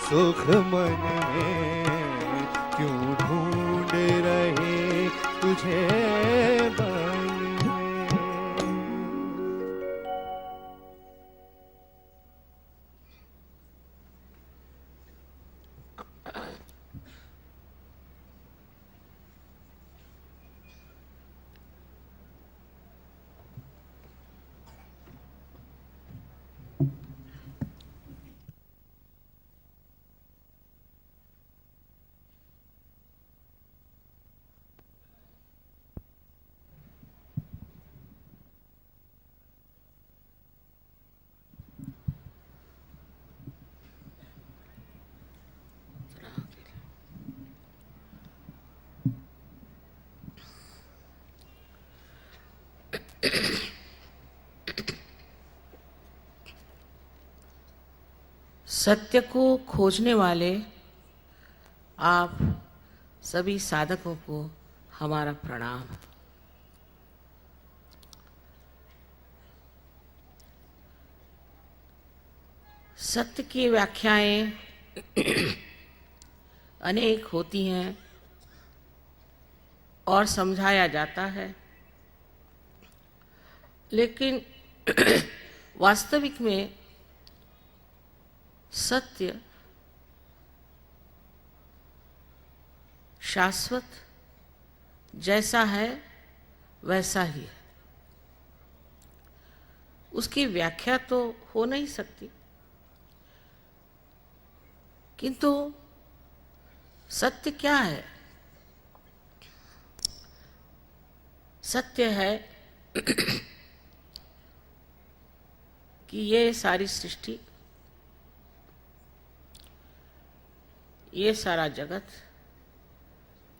सुख मन में, क्यों ढूंढ रहे तुझे बन में। सत्य को खोजने वाले आप सभी साधकों को हमारा प्रणाम। सत्य की व्याख्याएं अनेक होती हैं और समझाया जाता है, लेकिन वास्तविक में सत्य शाश्वत जैसा है वैसा ही है। उसकी व्याख्या तो हो नहीं सकती, किंतु सत्य क्या है? सत्य है कि ये सारी सृष्टि, ये सारा जगत,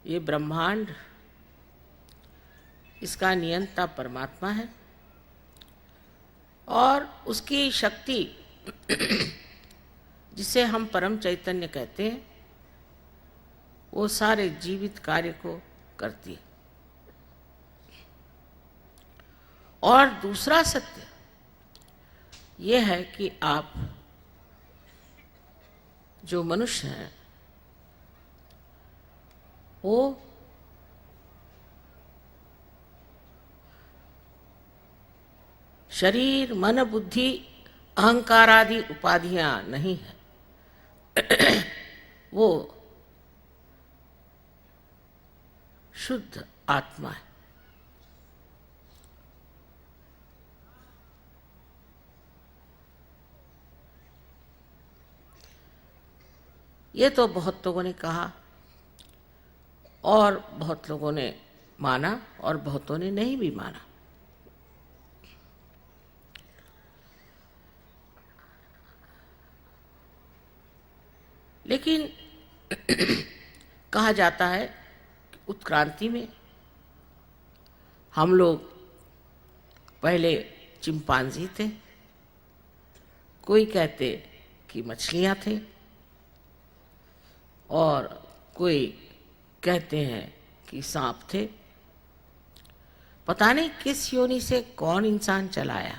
ये ब्रह्मांड, इसका नियंता परमात्मा है और उसकी शक्ति जिसे हम परम चैतन्य कहते हैं, वो सारे जीवित कार्य को करती है। और दूसरा सत्य ये है कि आप जो मनुष्य हैं वो शरीर, मन, बुद्धि, अहंकार आदि उपाधियां नहीं है। वो शुद्ध आत्मा है। ये तो बहुत लोगों ने कहा और बहुत लोगों ने माना और बहुतों ने नहीं भी माना। लेकिन कहा जाता है कि उत्क्रांति में हम लोग पहले चिंपांजी थे, कोई कहते कि मछलियां थे और कोई कहते हैं कि सांप थे। पता नहीं किस योनि से कौन इंसान चलाया,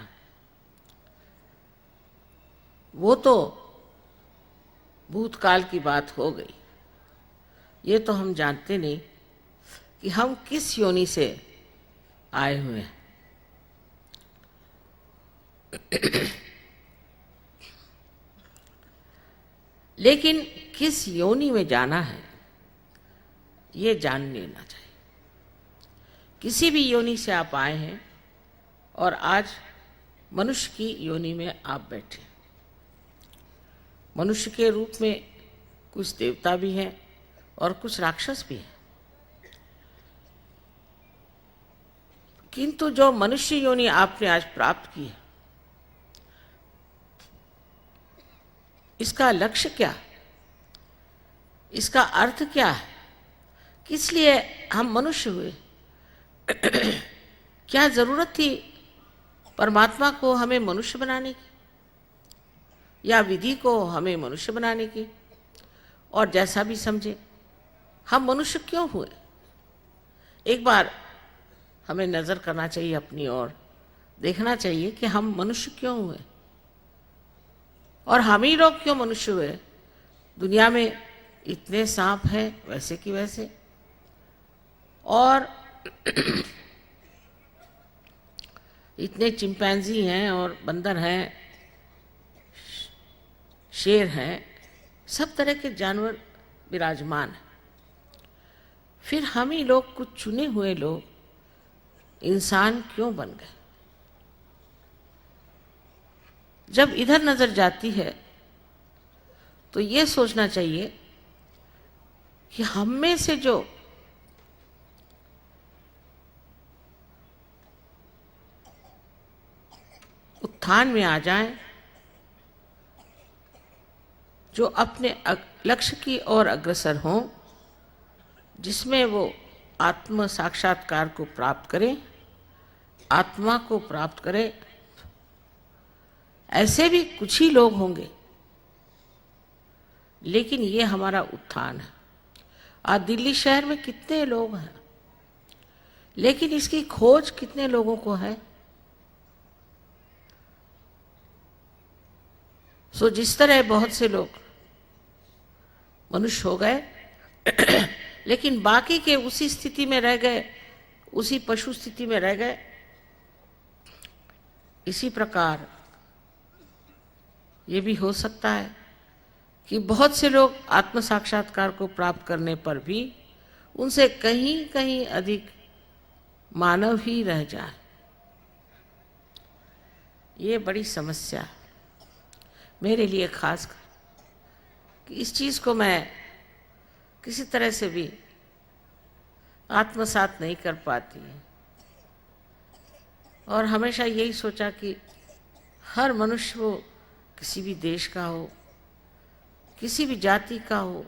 वो तो भूतकाल की बात हो गई। ये तो हम जानते नहीं कि हम किस योनि से आए हुए हैं। लेकिन किस योनि में जाना है ये जान लेना चाहिए। किसी भी योनि से आप आए हैं और आज मनुष्य की योनि में आप बैठे। मनुष्य के रूप में कुछ देवता भी हैं और कुछ राक्षस भी हैं, किंतु जो मनुष्य योनि आपने आज प्राप्त की है, इसका लक्ष्य क्या, इसका अर्थ क्या है, किस लिए हम मनुष्य हुए? क्या जरूरत थी परमात्मा को हमें मनुष्य बनाने की या विधि को हमें मनुष्य बनाने की? और जैसा भी समझे, हम मनुष्य क्यों हुए? एक बार हमें नजर करना चाहिए अपनी ओर, देखना चाहिए कि हम मनुष्य क्यों हुए और हम ही लोग क्यों मनुष्य हुए दुनिया में इतने सांप हैं वैसे कि वैसे, और इतने चिंपैंजी हैं और बंदर हैं, शेर हैं, सब तरह के जानवर विराजमान हैं। फिर हम ही लोग, कुछ चुने हुए लोग इंसान क्यों बन गए? जब इधर नजर जाती है तो ये सोचना चाहिए कि हम में से जो उत्थान में आ जाएं, जो अपने लक्ष्य की ओर अग्रसर हों, जिसमें वो आत्म साक्षात्कार को प्राप्त करें, आत्मा को प्राप्त करें, ऐसे भी कुछ ही लोग होंगे, लेकिन ये हमारा उत्थान है। आज दिल्ली शहर में कितने लोग हैं, लेकिन इसकी खोज कितने लोगों को है? सो जिस तरह बहुत से लोग मनुष्य हो गए लेकिन बाकी के उसी स्थिति में रह गए, उसी पशु स्थिति में रह गए, इसी प्रकार ये भी हो सकता है कि बहुत से लोग आत्म साक्षात्कार को प्राप्त करने पर भी उनसे कहीं कहीं अधिक मानव ही रह जाए। ये बड़ी समस्या है मेरे लिए खास कर, कि इस चीज़ को मैं किसी तरह से भी आत्मसात नहीं कर पाती है, और हमेशा यही सोचा कि हर मनुष्य वो किसी भी देश का हो, किसी भी जाति का हो,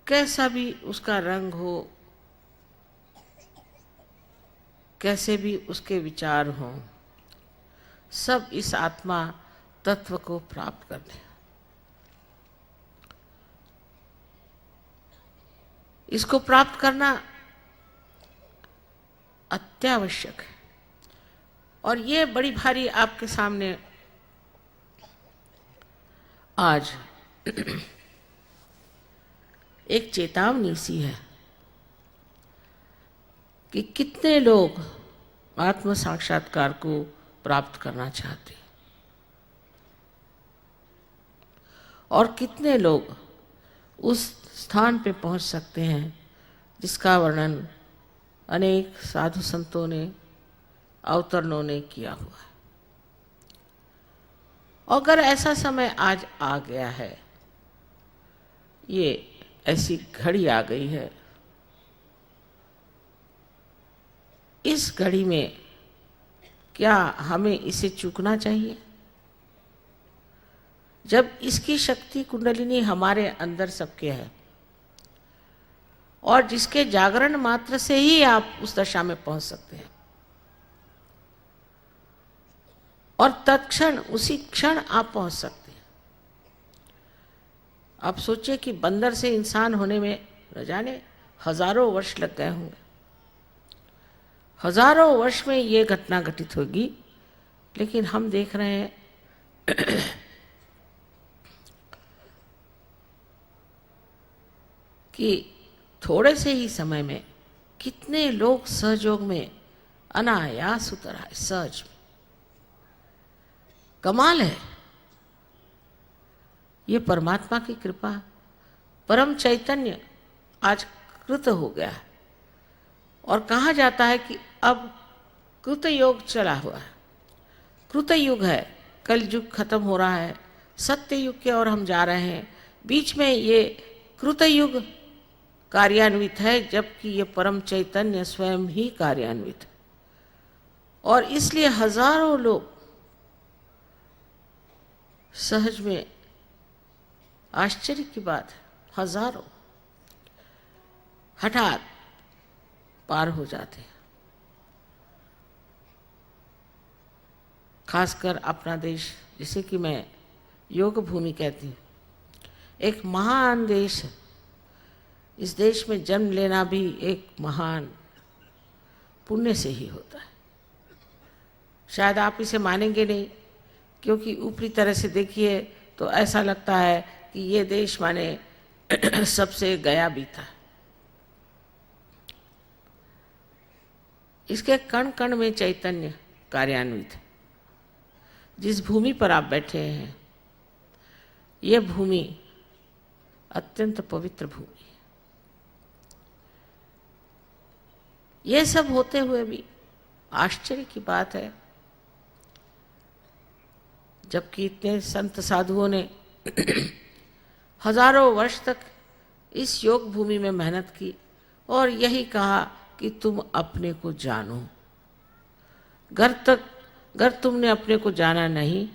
कैसा भी उसका रंग हो, कैसे भी उसके विचार हों, सब इस आत्मा तत्व को प्राप्त कर लें। इसको प्राप्त करना अत्यावश्यक है, और ये बड़ी भारी आपके सामने आज एक चेतावनी सी है कि कितने लोग आत्म साक्षात्कार को प्राप्त करना चाहते हैं और कितने लोग उस स्थान पे पहुंच सकते हैं जिसका वर्णन अनेक साधु संतों ने, अवतरणों ने किया हुआ है। अगर ऐसा समय आज आ गया है, ये ऐसी घड़ी आ गई है, इस घड़ी में क्या हमें इसे चूकना चाहिए? जब इसकी शक्ति कुंडलिनी हमारे अंदर सबके है, और जिसके जागरण मात्र से ही आप उस दशा में पहुंच सकते हैं, और तत्क्षण उसी क्षण आप पहुंच सकते हैं। आप सोचिए कि बंदर से इंसान होने में न जाने हजारों वर्ष लग गए होंगे। हजारों वर्ष में ये घटना घटित होगी, लेकिन हम देख रहे हैं कि थोड़े से ही समय में कितने लोग सहयोग में अनायास उतर आए, सहज में। कमाल है, ये परमात्मा की कृपा। परम चैतन्य आज कृत हो गया है, और कहा जाता है कि अब कृत योग चला हुआ है। कृत युग है, कल युग खत्म हो रहा है, सत्य युग की ओर हम जा रहे हैं। बीच में ये कृत युग कार्यान्वित है, जबकि ये परम चैतन्य स्वयं ही कार्यान्वित है, और इसलिए हजारों लोग सहज में, आश्चर्य की बात है, हजारों हठात पार हो जाते हैं। खासकर अपना देश, जिसे कि मैं योग भूमि कहती हूँ, एक महान देश है। इस देश में जन्म लेना भी एक महान पुण्य से ही होता है। शायद आप इसे मानेंगे नहीं, क्योंकि ऊपरी तरह से देखिए तो ऐसा लगता है कि ये देश माने सबसे गया बीता। इसके कण कण में चैतन्य कार्यान्वित है। जिस भूमि पर आप बैठे हैं, ये भूमि अत्यंत पवित्र भूमि है। ये सब होते हुए भी आश्चर्य की बात है, जबकि इतने संत साधुओं ने हजारों वर्ष तक इस योग भूमि में मेहनत की और यही कहा कि तुम अपने को जानो। अगर तुमने अपने को जाना नहीं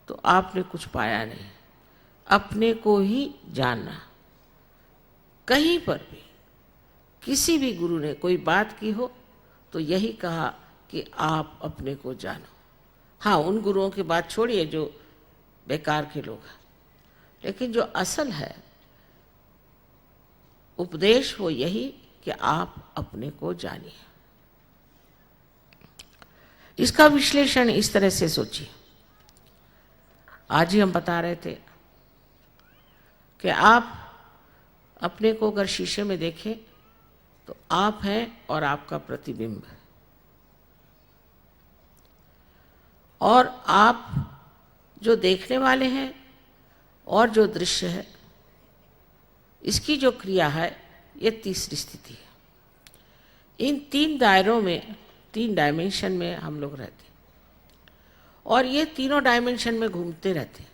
तो आपने कुछ पाया नहीं। अपने को ही जानना। कहीं पर भी किसी भी गुरु ने कोई बात की हो तो यही कहा कि आप अपने को जानो। हाँ, उन गुरुओं की बात छोड़िए जो बेकार के लोग हैं, लेकिन जो असल है उपदेश वो यही कि आप अपने को जानिए। इसका विश्लेषण इस तरह से सोचिए। आज ही हम बता रहे थे कि आप अपने को अगर शीशे में देखें तो आप हैं और आपका प्रतिबिंब है, और आप जो देखने वाले हैं और जो दृश्य है, इसकी जो क्रिया है, ये तीसरी स्थिति है। इन तीन दायरों में, तीन डायमेंशन में हम लोग रहते हैं और ये तीनों डायमेंशन में घूमते रहते हैं।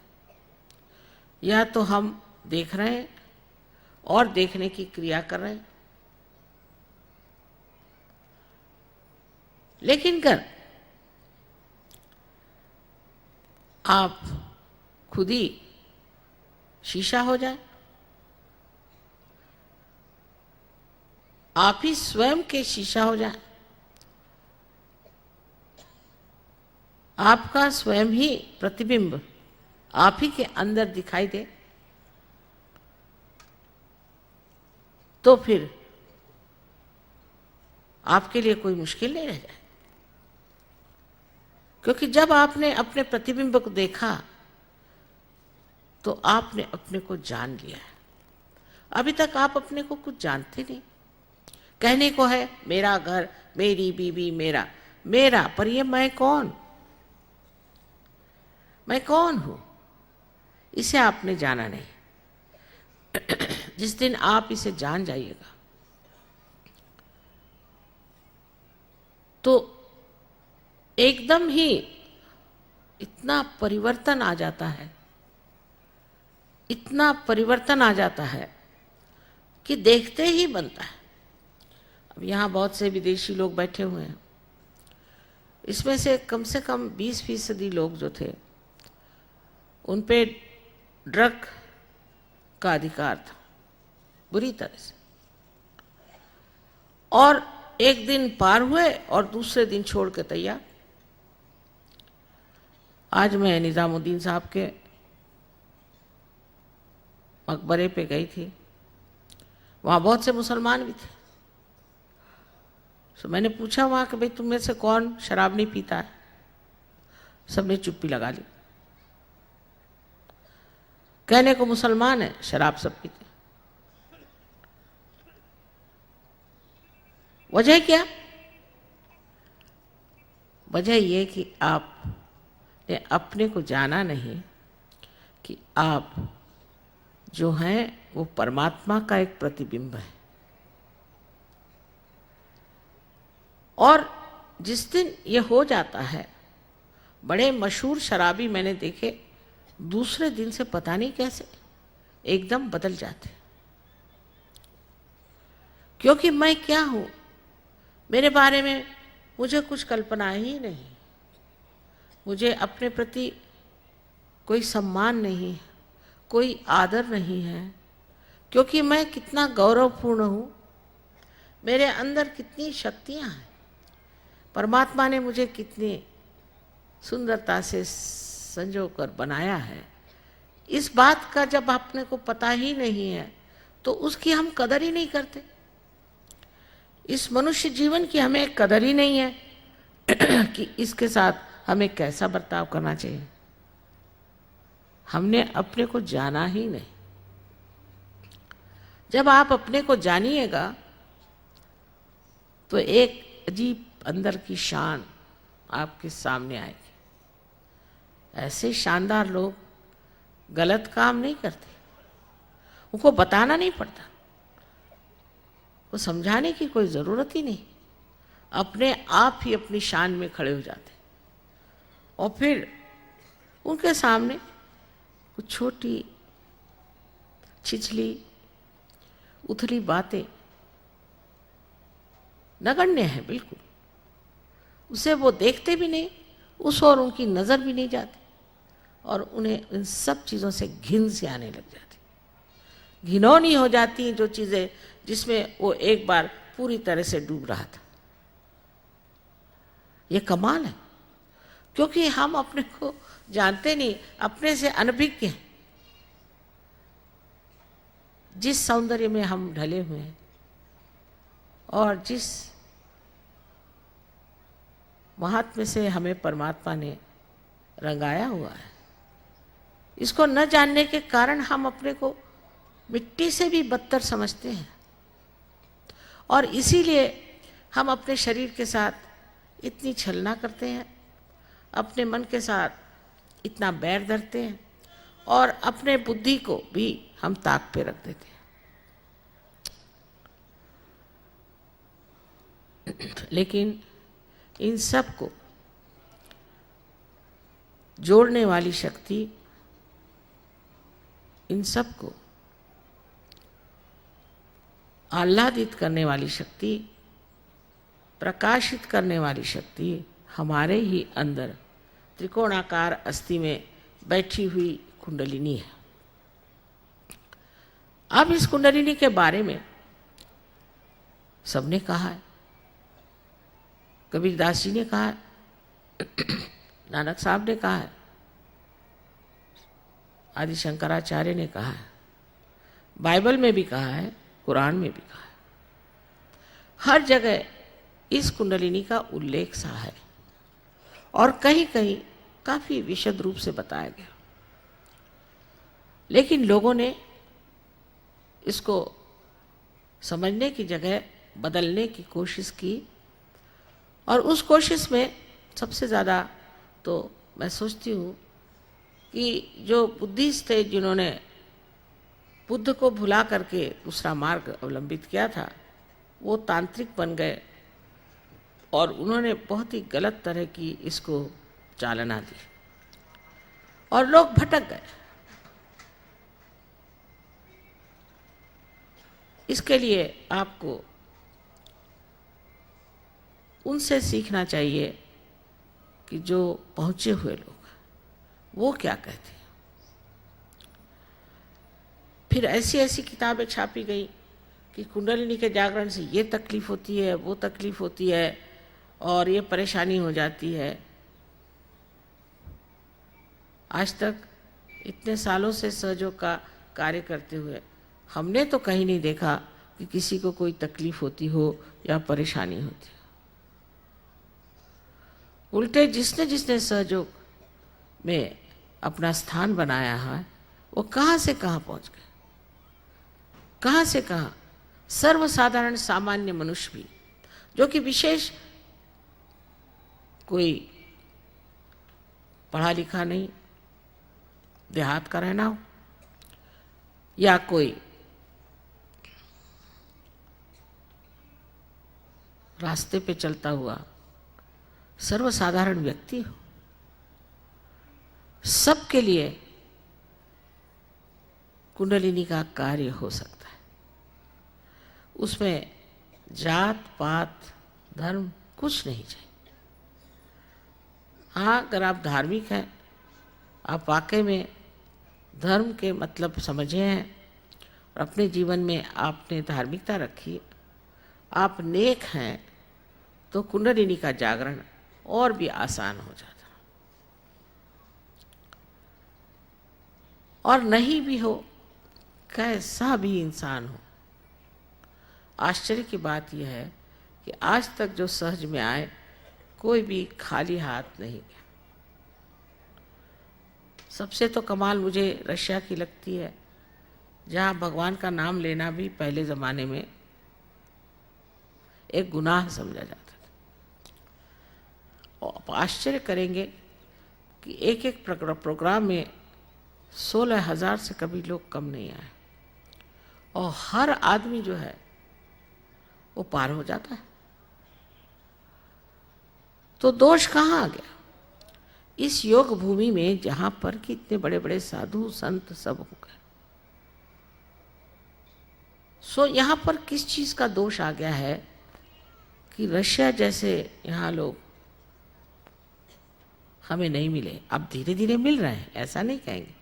या तो हम देख रहे हैं और देखने की क्रिया कर रहे हैं, लेकिन अगर आप खुद ही शीशा हो जाए, आप ही स्वयं के शीशा हो जाए, आपका स्वयं ही प्रतिबिंब आप ही के अंदर दिखाई दे, तो फिर आपके लिए कोई मुश्किल नहीं रह जाए। क्योंकि जब आपने अपने प्रतिबिंब को देखा तो आपने अपने को जान लिया है। अभी तक आप अपने को कुछ जानते नहीं। कहने को है मेरा घर, मेरी बीवी, मेरा, पर ये मैं कौन? मैं कौन हूं? इसे आपने जाना नहीं। जिस दिन आप इसे जान जाइएगा तो एकदम ही इतना परिवर्तन आ जाता है, इतना परिवर्तन आ जाता है कि देखते ही बनता है। अब यहाँ बहुत से विदेशी लोग बैठे हुए हैं, इसमें से कम 20% लोग जो थे उन पे ड्रग का अधिकार था बुरी तरह से, और एक दिन पार हुए और दूसरे दिन छोड़ के तैयार। आज मैं निजामुद्दीन साहब के मकबरे पे गई थी, वहाँ बहुत से मुसलमान भी थे। तो मैंने पूछा वहाँ कि भाई तुम में से कौन शराब नहीं पीता है? सबने चुप्पी लगा ली। कहने को मुसलमान है, शराब सब पीते। वजह क्या? वजह ये कि आपने अपने को जाना नहीं कि आप जो हैं वो परमात्मा का एक प्रतिबिंब है। और जिस दिन ये हो जाता है, बड़े मशहूर शराबी मैंने देखे दूसरे दिन से पता नहीं कैसे एकदम बदल जाते। क्योंकि मैं क्या हूं, मेरे बारे में मुझे कुछ कल्पना ही नहीं, मुझे अपने प्रति कोई सम्मान नहीं, कोई आदर नहीं है। क्योंकि मैं कितना गौरवपूर्ण हूं, मेरे अंदर कितनी शक्तियां हैं, परमात्मा ने मुझे कितनी सुंदरता से संजो कर बनाया है। इस बात का जब अपने को पता ही नहीं है तो उसकी हम कदर ही नहीं करते। इस मनुष्य जीवन की हमें कदर ही नहीं है कि इसके साथ हमें कैसा बर्ताव करना चाहिए। हमने अपने को जाना ही नहीं। जब आप अपने को जानिएगा तो एक अजीब अंदर की शान आपके सामने आएगी। ऐसे शानदार लोग गलत काम नहीं करते, उनको बताना नहीं पड़ता, वो समझाने की कोई ज़रूरत ही नहीं, अपने आप ही अपनी शान में खड़े हो जाते। और फिर उनके सामने कुछ छोटी छिछली उथली बातें नगण्य है बिल्कुल, उसे वो देखते भी नहीं, उस और उनकी नज़र भी नहीं जाती, और उन्हें इन सब चीज़ों से घिन सी आने लग जाती, घिनौनी हो जाती हैं जो चीज़ें जिसमें वो एक बार पूरी तरह से डूब रहा था। ये कमाल है, क्योंकि हम अपने को जानते नहीं, अपने से अनभिज्ञ हैं। जिस सौंदर्य में हम ढले हुए हैं और जिस महात्म्य से हमें परमात्मा ने रंगाया हुआ है, इसको न जानने के कारण हम अपने को मिट्टी से भी बदतर समझते हैं, और इसीलिए हम अपने शरीर के साथ इतनी छलना करते हैं, अपने मन के साथ इतना बैर धरते हैं, और अपने बुद्धि को भी हम ताक पे रख देते हैं। लेकिन इन सब को जोड़ने वाली शक्ति, इन सब को आह्लादित करने वाली शक्ति, प्रकाशित करने वाली शक्ति हमारे ही अंदर त्रिकोणाकार अस्थि में बैठी हुई कुंडलिनी है। अब इस कुंडलिनी के बारे में सबने कहा है, कबीरदास जी ने कहा है, नानक साहब ने कहा है, आदि शंकराचार्य ने कहा है, बाइबल में भी कहा है, कुरान में भी कहा है। हर जगह इस कुंडलिनी का उल्लेख सा है, और कहीं कहीं काफी विशद रूप से बताया गया। लेकिन लोगों ने इसको समझने की जगह बदलने की कोशिश की, और उस कोशिश में सबसे ज़्यादा तो मैं सोचती हूँ कि जो बुद्धिस्ट थे, जिन्होंने बुद्ध को भुला करके दूसरा मार्ग अवलंबित किया था, वो तांत्रिक बन गए, और उन्होंने बहुत ही गलत तरह की इसको चालना दी, और लोग भटक गए। इसके लिए आपको उनसे सीखना चाहिए कि जो पहुंचे हुए लोग वो क्या कहते हैं। फिर ऐसी ऐसी किताबें छापी गई कि कुंडलिनी के जागरण से ये तकलीफ होती है, वो तकलीफ होती है, और ये परेशानी हो जाती है। आज तक इतने सालों से सहयोग का कार्य करते हुए हमने तो कहीं नहीं देखा कि किसी को कोई तकलीफ होती हो या परेशानी होती हो। उल्टे जिसने जिसने सहयोग में अपना स्थान बनाया है, वो कहाँ से कहाँ पहुँच गए, कहाँ से कहाँ। सर्वसाधारण सामान्य मनुष्य भी, जो कि विशेष कोई पढ़ा लिखा नहीं, देहात का रहना हो, या कोई रास्ते पे चलता हुआ सर्वसाधारण व्यक्ति हो, सबके लिए कुंडलिनी का कार्य हो सकता है। उसमें जात पात धर्म कुछ नहीं चाहिए। हाँ, अगर आप धार्मिक हैं, आप वाकई में धर्म के मतलब समझे हैं और अपने जीवन में आपने धार्मिकता रखी, आप नेक हैं, तो कुंडलिनी का जागरण और भी आसान हो जाता। और नहीं भी हो, कैसा भी इंसान हो, आश्चर्य की बात यह है कि आज तक जो सहज में आए, कोई भी खाली हाथ नहीं गया। सबसे तो कमाल मुझे रशिया की लगती है, जहाँ भगवान का नाम लेना भी पहले ज़माने में एक गुनाह समझा जाता था। और आप आश्चर्य करेंगे कि एक एक प्रोग्राम में 16,000 से कभी लोग कम नहीं आए, और हर आदमी जो है वो पार हो जाता है। तो दोष कहाँ आ गया? इस योग भूमि में जहाँ पर कि इतने बड़े बड़े साधु संत सब हो गए, सो यहाँ पर किस चीज़ का दोष आ गया है कि रशिया जैसे यहाँ लोग हमें नहीं मिले। अब धीरे धीरे मिल रहे हैं, ऐसा नहीं कहेंगे,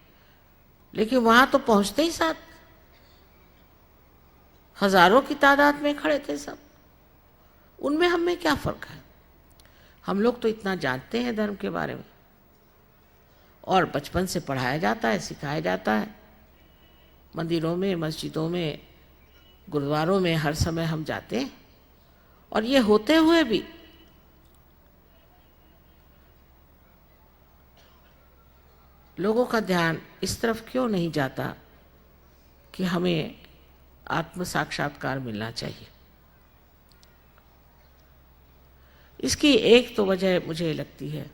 लेकिन वहाँ तो पहुँचते ही साथ हजारों की तादाद में खड़े थे सब। उनमें हम में क्या फ़र्क है? हम लोग तो इतना जानते हैं धर्म के बारे में, और बचपन से पढ़ाया जाता है, सिखाया जाता है। मंदिरों में, मस्जिदों में, गुरुद्वारों में हर समय हम जाते हैं, और ये होते हुए भी लोगों का ध्यान इस तरफ क्यों नहीं जाता कि हमें आत्म साक्षात्कार मिलना चाहिए? इसकी एक तो वजह मुझे लगती है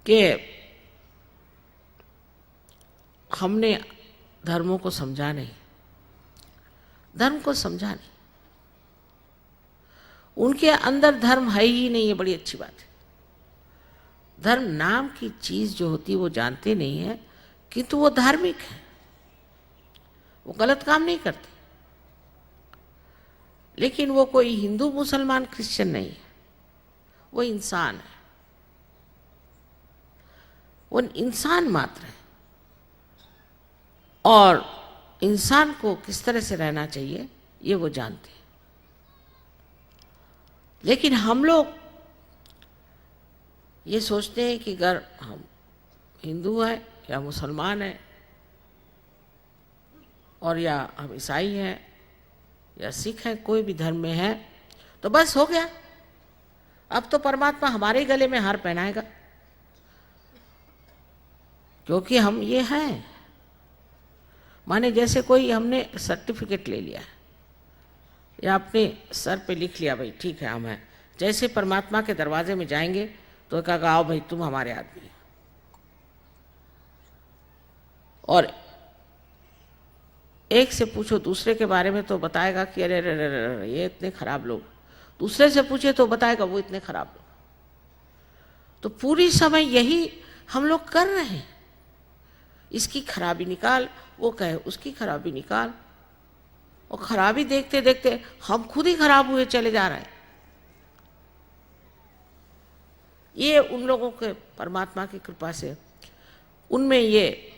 कि हमने धर्मों को समझा नहीं, धर्म को समझा नहीं। उनके अंदर धर्म है ही नहीं, ये बड़ी अच्छी बात है। धर्म नाम की चीज जो होती है वो जानते नहीं है, किंतु वो धार्मिक है, वो गलत काम नहीं करते। लेकिन वो कोई हिंदू मुसलमान क्रिश्चियन नहीं है, वो इंसान है, वो इंसान मात्र है। और इंसान को किस तरह से रहना चाहिए ये वो जानते हैं। लेकिन हम लोग ये सोचते हैं कि अगर हम हिंदू हैं या मुसलमान हैं, और या हम ईसाई हैं या सिख हैं, कोई भी धर्म में है, तो बस हो गया, अब तो परमात्मा हमारे गले में हार पहनाएगा, क्योंकि हम ये हैं। माने जैसे कोई हमने सर्टिफिकेट ले लिया या अपने सर पे लिख लिया, भाई ठीक है हम हैं। जैसे परमात्मा के दरवाजे में जाएंगे तो कहा आओ भाई तुम हमारे आदमी हैं। और एक से पूछो दूसरे के बारे में तो बताएगा कि अरे अरे अरे ये इतने खराब लोग, दूसरे से पूछे तो बताएगा वो इतने खराब लोग। तो पूरी समय यही हम लोग कर रहे हैं, इसकी खराबी निकाल, वो कहे उसकी खराबी निकाल, और खराबी देखते देखते हम खुद ही खराब हुए चले जा रहे हैं। ये उन लोगों के परमात्मा की कृपा से उनमें ये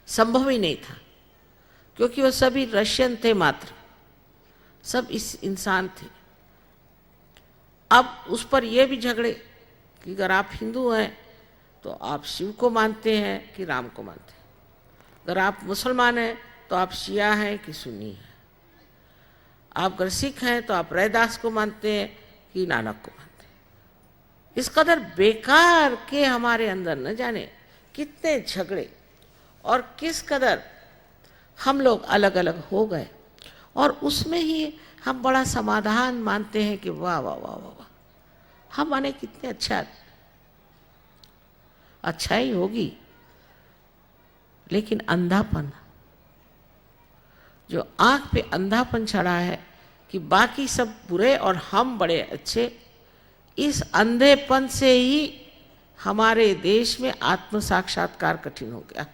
संभव ही नहीं था, क्योंकि वो सभी रशियन थे मात्र, सब इस इंसान थे। अब उस पर ये भी झगड़े कि अगर आप हिंदू हैं तो आप शिव को मानते हैं कि राम को मानते हैं, अगर आप मुसलमान हैं तो आप शिया हैं कि सुन्नी हैं, आप अगर सिख हैं तो आप रैदास को मानते हैं कि नानक को मानते हैं। इस कदर बेकार के हमारे अंदर न जाने कितने झगड़े, और किस कदर हम लोग अलग अलग हो गए, और उसमें ही हम बड़ा समाधान मानते हैं कि वाह वाह वाह वाह वाह, हम माने कितने अच्छा ही होगी। लेकिन अंधापन, जो आंख पे अंधापन चढ़ा है कि बाकी सब बुरे और हम बड़े अच्छे, इस अंधेपन से ही हमारे देश में आत्म साक्षात्कार कठिन हो गया।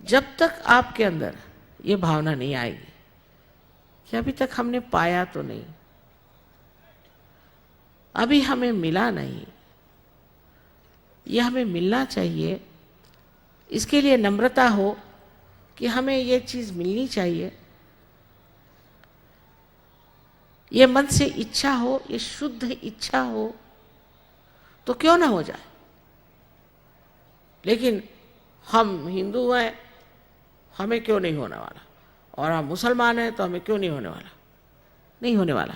जब तक आपके अंदर ये भावना नहीं आएगी कि अभी तक हमने पाया तो नहीं, अभी हमें मिला नहीं, ये हमें मिलना चाहिए, इसके लिए नम्रता हो कि हमें ये चीज़ मिलनी चाहिए, ये मन से इच्छा हो, ये शुद्ध इच्छा हो, तो क्यों ना हो जाए। लेकिन हम हिंदू हैं, हमें क्यों नहीं होने वाला, और हम मुसलमान हैं तो हमें क्यों नहीं होने वाला, नहीं होने वाला।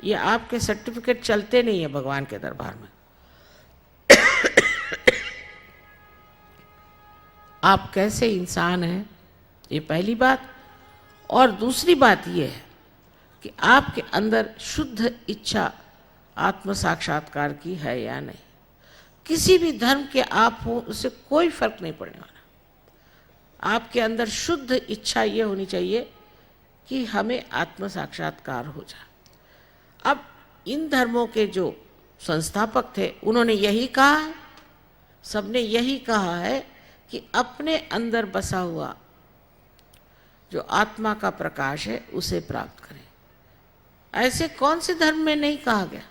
ये आपके सर्टिफिकेट चलते नहीं है भगवान के दरबार में। आप कैसे इंसान हैं, ये पहली बात। और दूसरी बात ये है कि आपके अंदर शुद्ध इच्छा आत्म साक्षात्कार की है या नहीं। किसी भी धर्म के आप हो, उससे कोई फर्क नहीं पड़ने वाला। आपके अंदर शुद्ध इच्छा ये होनी चाहिए कि हमें आत्म साक्षात्कार हो जाए। अब इन धर्मों के जो संस्थापक थे उन्होंने यही कहा है, सबने यही कहा है कि अपने अंदर बसा हुआ जो आत्मा का प्रकाश है उसे प्राप्त करें। ऐसे कौन से धर्म में नहीं कहा गया?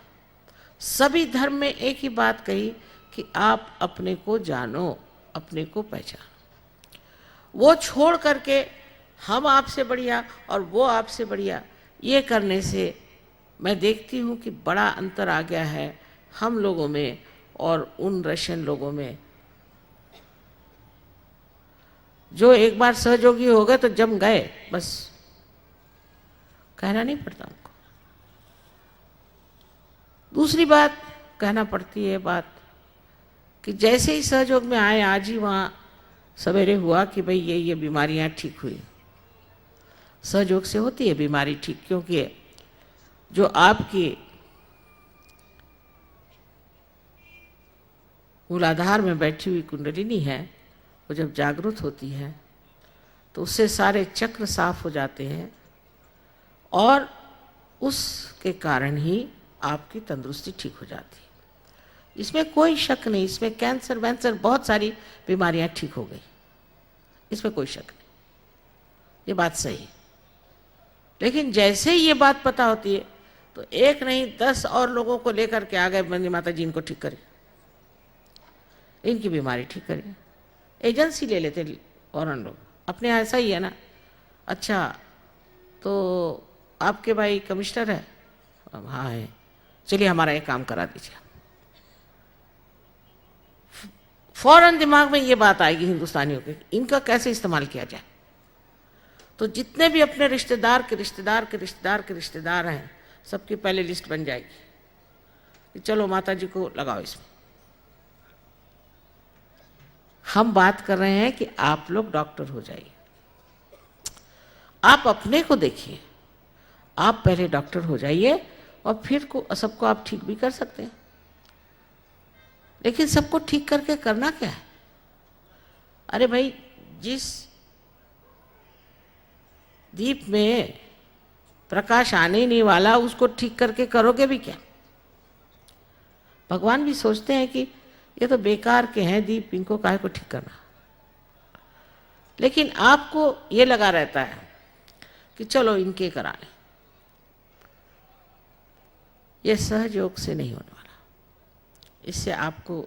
सभी धर्म में एक ही बात कही कि आप अपने को जानो, अपने को पहचानो। वो छोड़ करके हम आपसे बढ़िया और वो आपसे बढ़िया, ये करने से मैं देखती हूँ कि बड़ा अंतर आ गया है हम लोगों में और उन रशियन लोगों में जो एक बार सहयोगी हो गए तो जम गए, बस कहना नहीं पड़ता उनको। दूसरी बात कहना पड़ती है बात कि जैसे ही सहयोग में आए, आज ही वहाँ सवेरे हुआ कि भाई ये बीमारियाँ ठीक हुई। सहयोग से होती है बीमारी ठीक, क्योंकि जो आपकी मूलाधार में बैठी हुई कुंडलिनी है वो जब जागृत होती है तो उससे सारे चक्र साफ हो जाते हैं और उसके कारण ही आपकी तंदुरुस्ती ठीक हो जाती है। इसमें कोई शक नहीं। इसमें कैंसर वैंसर बहुत सारी बीमारियां ठीक हो गई, इसमें कोई शक नहीं, ये बात सही है। लेकिन जैसे ही ये बात पता होती है तो एक नहीं 10 और लोगों को लेकर के आ गए, बंदी माता जी इनको ठीक करिए, इनकी बीमारी ठीक करिए। एजेंसी ले लेते फौरन लोग, अपने यहाँ ऐसा ही है ना। अच्छा तो आपके भाई कमिश्नर है? हाँ है, चलिए हमारा एक काम करा दीजिए। फौरन दिमाग में ये बात आएगी हिंदुस्तानियों के, इनका कैसे इस्तेमाल किया जाए। तो जितने भी अपने रिश्तेदार के रिश्तेदार के रिश्तेदार के रिश्तेदार हैं, सबकी पहले लिस्ट बन जाएगी कि चलो माता जी को लगाओ इसमें। हम बात कर रहे हैं कि आप लोग डॉक्टर हो जाइए। आप अपने को देखिए, आप पहले डॉक्टर हो जाइए और फिर सबको आप ठीक भी कर सकते हैं। लेकिन सबको ठीक करके करना क्या है? अरे भाई, जिस दीप में प्रकाश आने ही नहीं वाला उसको ठीक करके करोगे भी क्या? भगवान भी सोचते हैं कि ये तो बेकार के हैं दीप, इनको काहे को ठीक करना। लेकिन आपको ये लगा रहता है कि चलो इनके करा लें। ये सहयोग से नहीं होने वाला। इससे आपको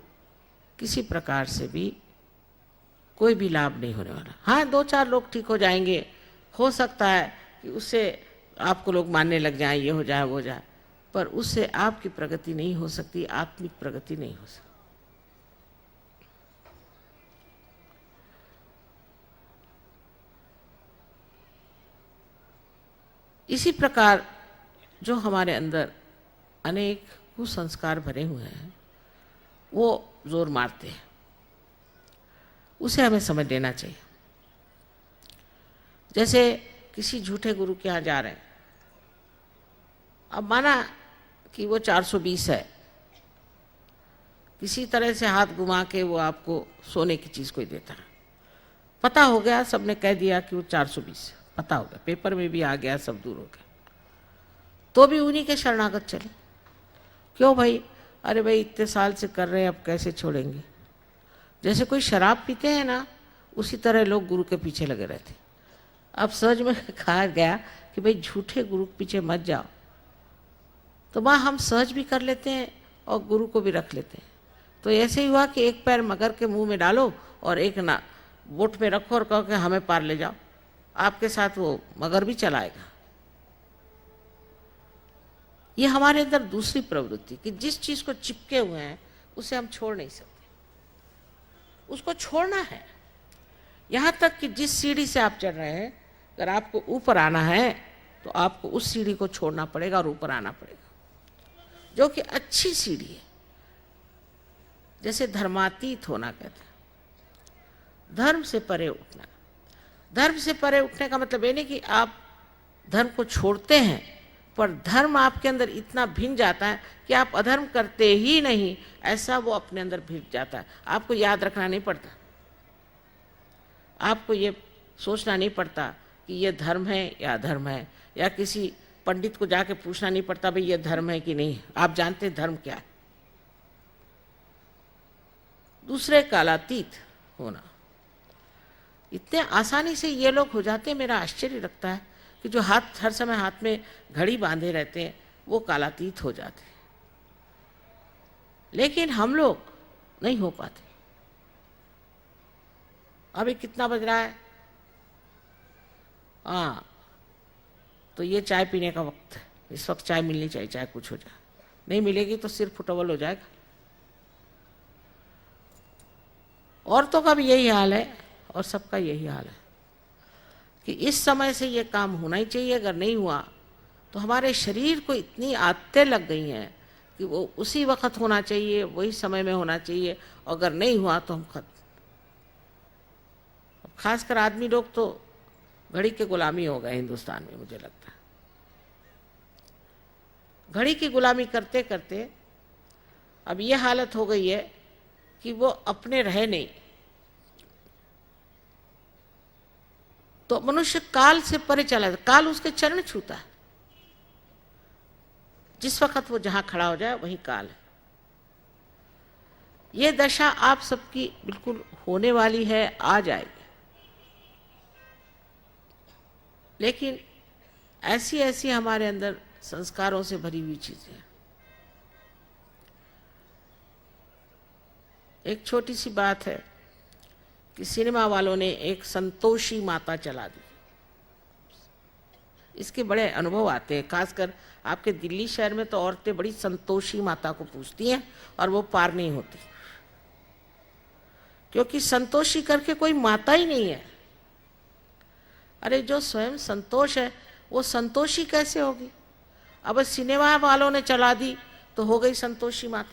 किसी प्रकार से भी कोई भी लाभ नहीं होने वाला। हाँ, 2-4 लोग ठीक हो जाएंगे, हो सकता है कि उससे आपको लोग मानने लग जाएं, ये हो जाए वो हो जाए, पर उससे आपकी प्रगति नहीं हो सकती, आत्मिक प्रगति नहीं हो सकती। इसी प्रकार जो हमारे अंदर अनेक कुसंस्कार भरे हुए हैं वो जोर मारते हैं, उसे हमें समझ लेना चाहिए। जैसे किसी झूठे गुरु के यहाँ जा रहे हैं, अब माना कि वो 420 है, किसी तरह से हाथ घुमा के वो आपको सोने की चीज़ कोई देता है। पता हो गया, सबने कह दिया कि वो 420 है, पता हो गया, पेपर में भी आ गया, सब दूर हो गया, तो भी उन्हीं के शरणागत चले। क्यों भाई? अरे भाई इतने साल से कर रहे हैं, अब कैसे छोड़ेंगे। जैसे कोई शराब पीते हैं ना, उसी तरह लोग गुरु के पीछे लगे रहते। अब सहज में कहा गया कि भाई झूठे गुरु के पीछे मत जाओ, तो वहाँ हम सहज भी कर लेते हैं और गुरु को भी रख लेते हैं। तो ऐसे ही हुआ कि एक पैर मगर के मुंह में डालो और एक ना वोट में रखो और कहो कि हमें पार ले जाओ, आपके साथ वो मगर भी चलाएगा। ये हमारे अंदर दूसरी प्रवृत्ति कि जिस चीज़ को चिपके हुए हैं उसे हम छोड़ नहीं सकते, उसको छोड़ना है। यहाँ तक कि जिस सीढ़ी से आप चढ़ रहे हैं, अगर आपको ऊपर आना है तो आपको उस सीढ़ी को छोड़ना पड़ेगा और ऊपर आना पड़ेगा। जो कि अच्छी सीढ़ी है। जैसे धर्मातीत होना कहते हैं, धर्म से परे उठना। धर्म से परे उठने का मतलब ये नहीं कि आप धर्म को छोड़ते हैं, पर धर्म आपके अंदर इतना भिन जाता है कि आप अधर्म करते ही नहीं, ऐसा वो अपने अंदर भिन जाता है। आपको याद रखना नहीं पड़ता, आपको ये सोचना नहीं पड़ता कि ये धर्म है या अधर्म है, या किसी पंडित को जाके पूछना नहीं पड़ता भाई ये धर्म है कि नहीं। आप जानते हैं धर्म क्या है। दूसरे कालातीत होना, इतने आसानी से ये लोग हो जाते हैं। मेरा आश्चर्य लगता है कि जो हर समय हाथ में घड़ी बांधे रहते हैं वो कालातीत हो जाते हैं, लेकिन हम लोग नहीं हो पाते। अभी कितना बज रहा है? हाँ, तो ये चाय पीने का वक्त है। इस वक्त चाय मिलनी चाहिए, चाहे कुछ हो जाए। नहीं मिलेगी तो सिर फुटबल हो जाएगा। औरतों का भी यही हाल है और सबका यही हाल है कि इस समय से ये काम होना ही चाहिए। अगर नहीं हुआ तो हमारे शरीर को इतनी आदतें लग गई हैं कि वो उसी वक्त होना चाहिए, वही समय में होना चाहिए। अगर नहीं हुआ तो हम खत्म। खासकर आदमी लोग तो घड़ी के गुलामी हो गए हिंदुस्तान में, मुझे लगता है। घड़ी की गुलामी करते करते अब ये हालत हो गई है कि वो अपने रहे नहीं, तो मनुष्य काल से परे चला जाता। काल उसके चरण छूता है। जिस वक्त वो जहां खड़ा हो जाए वही काल है। ये दशा आप सबकी बिल्कुल होने वाली है, आ जाएगी। लेकिन ऐसी ऐसी हमारे अंदर संस्कारों से भरी हुई चीजें। एक छोटी सी बात है कि सिनेमा वालों ने एक संतोषी माता चला दी। इसके बड़े अनुभव आते हैं। खासकर आपके दिल्ली शहर में तो औरतें बड़ी संतोषी माता को पूजती हैं और वो पार नहीं होती, क्योंकि संतोषी करके कोई माता ही नहीं है। अरे जो स्वयं संतोष है वो संतोषी कैसे होगी? अब सिनेमा वालों ने चला दी तो हो गई संतोषी माता।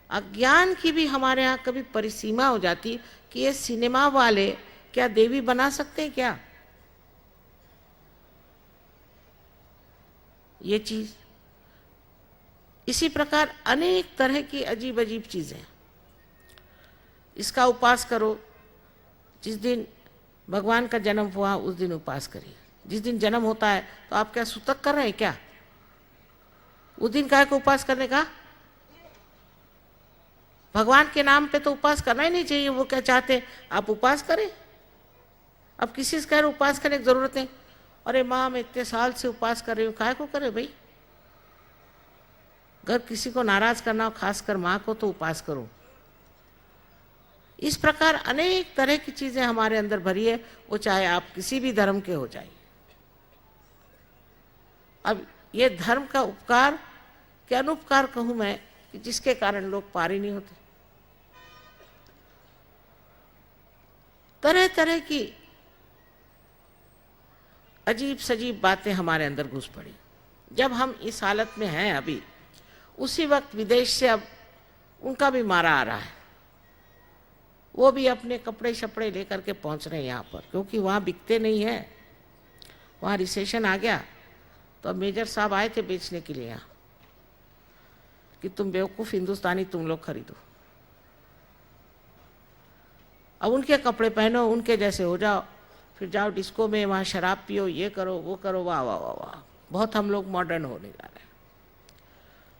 अज्ञान की भी हमारे यहाँ कभी परिसीमा हो जाती कि ये सिनेमा वाले क्या देवी बना सकते हैं क्या? ये चीज, इसी प्रकार अनेक तरह की अजीब अजीब चीजें। इसका उपास करो, जिस दिन भगवान का जन्म हुआ उस दिन उपास करिए। जिस दिन जन्म होता है तो आप क्या सूतक कर रहे हैं क्या? उस दिन काय को उपास करने का? भगवान के नाम पे तो उपास करना ही नहीं चाहिए। वो क्या चाहते आप उपास करें? अब किसी से कह रहे उपास करने की जरूरत है। अरे माँ मैं इतने साल से उपास कर रही हूँ, काय को करे भाई? अगर किसी को नाराज करना हो, खासकर माँ को, तो उपास करो। इस प्रकार अनेक तरह की चीजें हमारे अंदर भरी है, वो चाहे आप किसी भी धर्म के हो जाए। अब ये धर्म का उपकार कि अनुपकार कहूं मैं, कि जिसके कारण लोग पार ही नहीं होते। तरह तरह की अजीब सजीब बातें हमारे अंदर घुस पड़ी। जब हम इस हालत में हैं अभी, उसी वक्त विदेश से अब उनका भी मारा आ रहा है। वो भी अपने कपड़े शपड़े लेकर के पहुंच रहे हैं यहाँ पर, क्योंकि वहाँ बिकते नहीं है। वहाँ रिसेशन आ गया, तो अब मेजर साहब आए थे बेचने के लिए यहाँ कि तुम बेवकूफ़ हिंदुस्तानी तुम लोग खरीदो, अब उनके कपड़े पहनो, उनके जैसे हो जाओ, फिर जाओ डिस्को में, वहाँ शराब पियो, ये करो वो करो। वाह वाह वाह वाह, बहुत हम लोग मॉडर्न होने जा रहे हैं।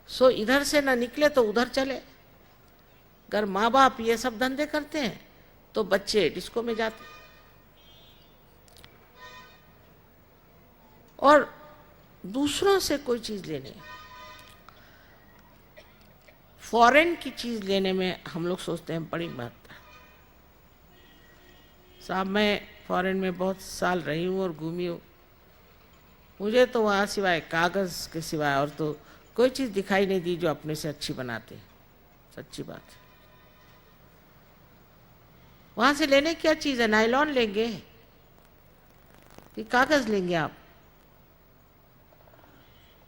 सो इधर से ना निकले तो उधर चले। अगर माँ बाप ये सब धंधे करते हैं तो बच्चे डिस्को में जाते। और दूसरों से कोई चीज लेने, फॉरेन की चीज लेने में हम लोग सोचते हैं बड़ी महत्ता है। साहब मैं फॉरेन में बहुत साल रही हूँ और घूमी हूँ, मुझे तो वहाँ सिवाय कागज़ के सिवाय और तो कोई चीज़ दिखाई नहीं दी जो अपने से अच्छी बनाते हैं। सच्ची बात है। वहाँ से लेने क्या चीज़ है? नायलॉन लेंगे कि कागज़ लेंगे आप?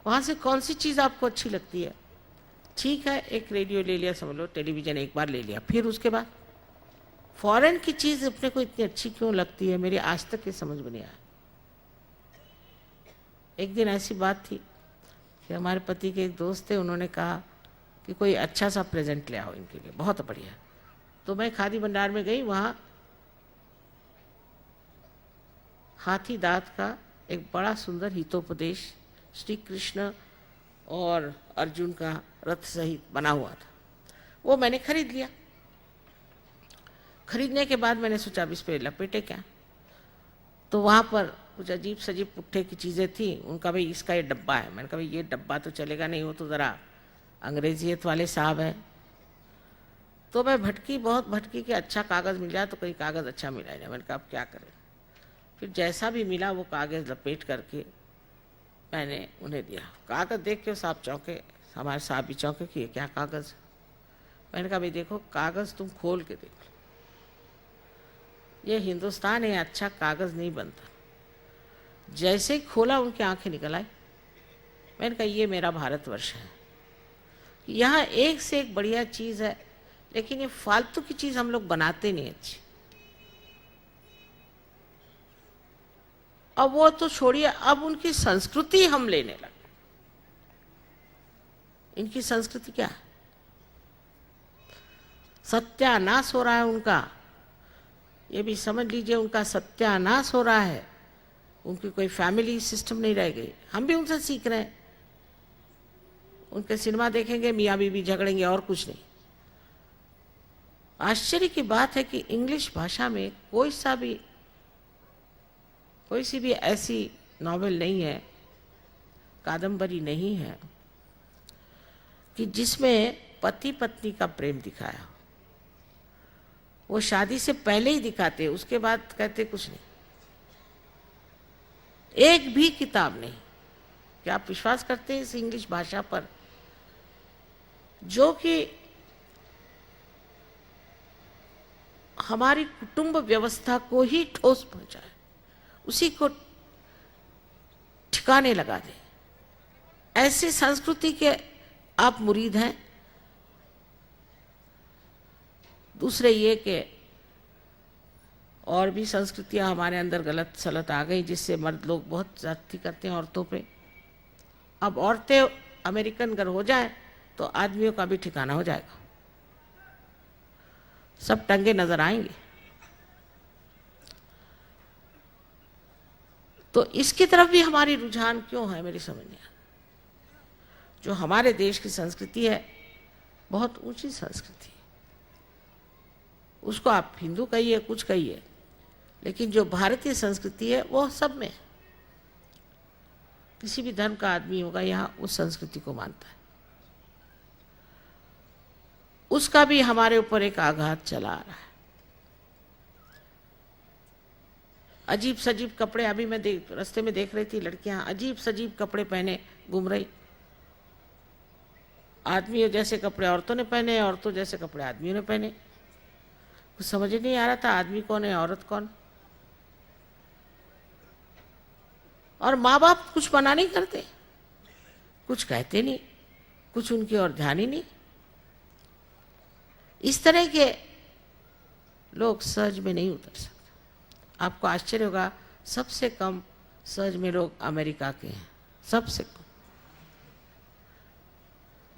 वहाँ से कौन सी चीज़ आपको अच्छी लगती है? ठीक है, एक रेडियो ले लिया, समझ लो, टेलीविज़न एक बार ले लिया, फिर उसके बाद फॉरेन की चीज़ अपने को इतनी अच्छी क्यों लगती है, मेरी आज तक ये समझ में नहीं आया। एक दिन ऐसी बात थी कि हमारे पति के एक दोस्त थे, उन्होंने कहा कि कोई अच्छा सा प्रेजेंट ले आओ इनके लिए, बहुत बढ़िया। तो मैं खादी भंडार में गई, वहाँ हाथी दांत का एक बड़ा सुंदर हितोपदेश श्री कृष्ण और अर्जुन का रथ सहित बना हुआ था, वो मैंने खरीद लिया। खरीदने के बाद मैंने सोचा अब इस पे लपेटे क्या, तो वहाँ पर कुछ अजीब सजीब पुट्ठे की चीज़ें थी। उनका भाई इसका ये डब्बा है, मैंने कहा भाई ये डब्बा तो चलेगा नहीं, वो तो ज़रा अंग्रेजियत वाले साहब हैं। तो मैं भटकी, बहुत भटकी कि अच्छा कागज़ मिल जाए, तो कोई कागज़ अच्छा मिला नहीं। मैंने कहा अब क्या करें, फिर जैसा भी मिला वो कागज़ लपेट करके मैंने उन्हें दिया। कागज़ देख के साहब चौंके, हमारे साहब भी चौंके कि ये क्या कागज़। मैंने कहा भाई देखो, कागज़ तुम खोल के देख लो, ये हिंदुस्तान है, अच्छा कागज़ नहीं बनता। जैसे ही खोला उनकी आंखें निकल आई। मैंने कहा ये मेरा भारतवर्ष है, यहाँ एक से एक बढ़िया चीज़ है, लेकिन ये फालतू की चीज़ हम लोग बनाते नहीं अच्छी। अब वो तो छोड़िए, अब उनकी संस्कृति हम लेने लगे। इनकी संस्कृति क्या है? सत्यानाश हो रहा है उनका, ये भी समझ लीजिए, उनका सत्यानाश हो रहा है। उनकी कोई फैमिली सिस्टम नहीं रह गई। हम भी उनसे सीख रहे हैं। उनके सिनेमा देखेंगे, मियाँ बीवी झगड़ेंगे और कुछ नहीं। आश्चर्य की बात है कि इंग्लिश भाषा में कोई सी भी ऐसी नॉवेल नहीं है, कादंबरी नहीं है कि जिसमें पति पत्नी का प्रेम दिखाया हो। वो शादी से पहले ही दिखाते, उसके बाद कहते कुछ नहीं। एक भी किताब नहीं। क्या आप विश्वास करते हैं इस इंग्लिश भाषा पर, जो कि हमारी कुटुंब व्यवस्था को ही ठोस पहुंचाए, उसी को ठिकाने लगा दे? ऐसी संस्कृति के आप मुरीद हैं। दूसरे ये कि और भी संस्कृतियां हमारे अंदर गलत सलत आ गई, जिससे मर्द लोग बहुत ज्यादती करते हैं औरतों पे। अब औरतें अमेरिकन अगर हो जाए तो आदमियों का भी ठिकाना हो जाएगा, सब टंगे नजर आएंगे। तो इसकी तरफ भी हमारी रुझान क्यों है, मेरी समझ नहीं आता। जो हमारे देश की संस्कृति है, बहुत ऊंची संस्कृति है, उसको आप हिंदू कहिए, कुछ कहिए, लेकिन जो भारतीय संस्कृति है वो सब में है। किसी भी धर्म का आदमी होगा यहाँ उस संस्कृति को मानता है। उसका भी हमारे ऊपर एक आघात चला आ रहा है। अजीब सजीब कपड़े, अभी मैं रास्ते में देख रही थी, लड़कियां अजीब सजीब कपड़े पहने घूम रही। आदमियों जैसे कपड़े औरतों ने पहने, औरतों जैसे कपड़े आदमियों ने पहने। कुछ समझ ही नहीं आ रहा था आदमी कौन है, औरत कौन। और माँ बाप कुछ मना नहीं करते, कुछ कहते नहीं, कुछ उनकी ओर ध्यान ही नहीं। इस तरह के लोग सहज में नहीं उतर सकते। आपको आश्चर्य होगा, सबसे कम सहज में लोग अमेरिका के हैं, सबसे कम।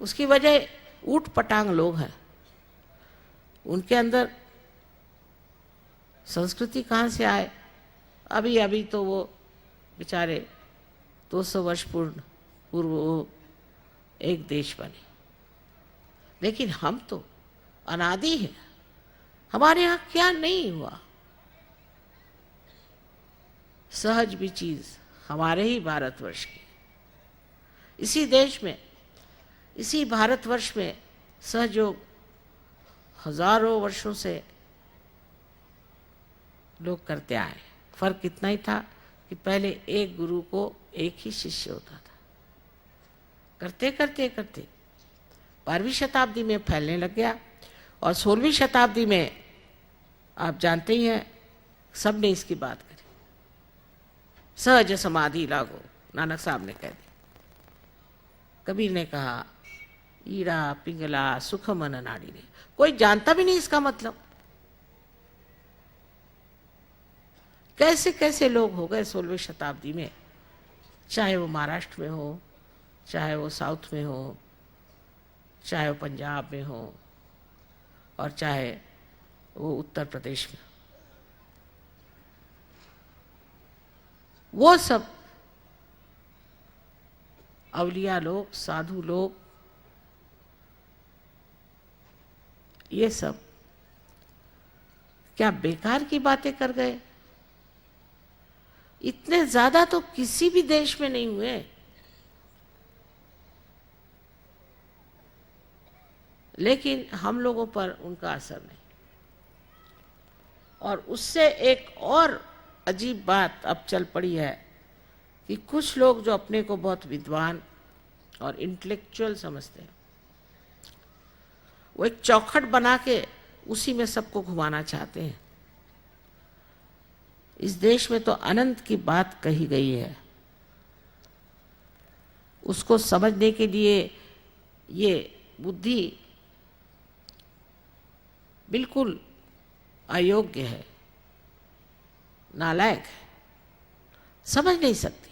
उसकी वजह ऊट पटांग लोग हैं। उनके अंदर संस्कृति कहाँ से आए? अभी अभी तो वो बेचारे 200 वर्ष पूर्व वो एक देश बने, लेकिन हम तो अनादि हैं। हमारे यहाँ क्या नहीं हुआ? सहज भी चीज हमारे ही भारतवर्ष की, इसी देश में, इसी भारतवर्ष में सहयोग हजारों वर्षों से लोग करते आए। फर्क इतना ही था कि पहले एक गुरु को एक ही शिष्य होता था। करते करते करते 12वीं शताब्दी में फैलने लग गया, और 16वीं शताब्दी में आप जानते ही हैं, सबने इसकी बात करी। सहज समाधि लागो, नानक साहब ने कह दी। कबीर ने कहा, ईड़ा पिंगला सुख मन नाड़ी रे। कोई जानता भी नहीं इसका मतलब। कैसे कैसे लोग हो गए 16वीं शताब्दी में, चाहे वो महाराष्ट्र में हो, चाहे वो साउथ में हो, चाहे वो पंजाब में हो, और चाहे वो उत्तर प्रदेश में। वो सब अवलिया लोग, साधु लोग, ये सब क्या बेकार की बातें कर गए? इतने ज्यादा तो किसी भी देश में नहीं हुए। लेकिन हम लोगों पर उनका असर नहीं। और उससे एक और अजीब बात अब चल पड़ी है कि कुछ लोग जो अपने को बहुत विद्वान और इंटेलेक्चुअल समझते हैं, वो एक चौखट बना के उसी में सबको घुमाना चाहते हैं। इस देश में तो अनंत की बात कही गई है, उसको समझने के लिए ये बुद्धि बिल्कुल अयोग्य है, नालायक है, समझ नहीं सकती।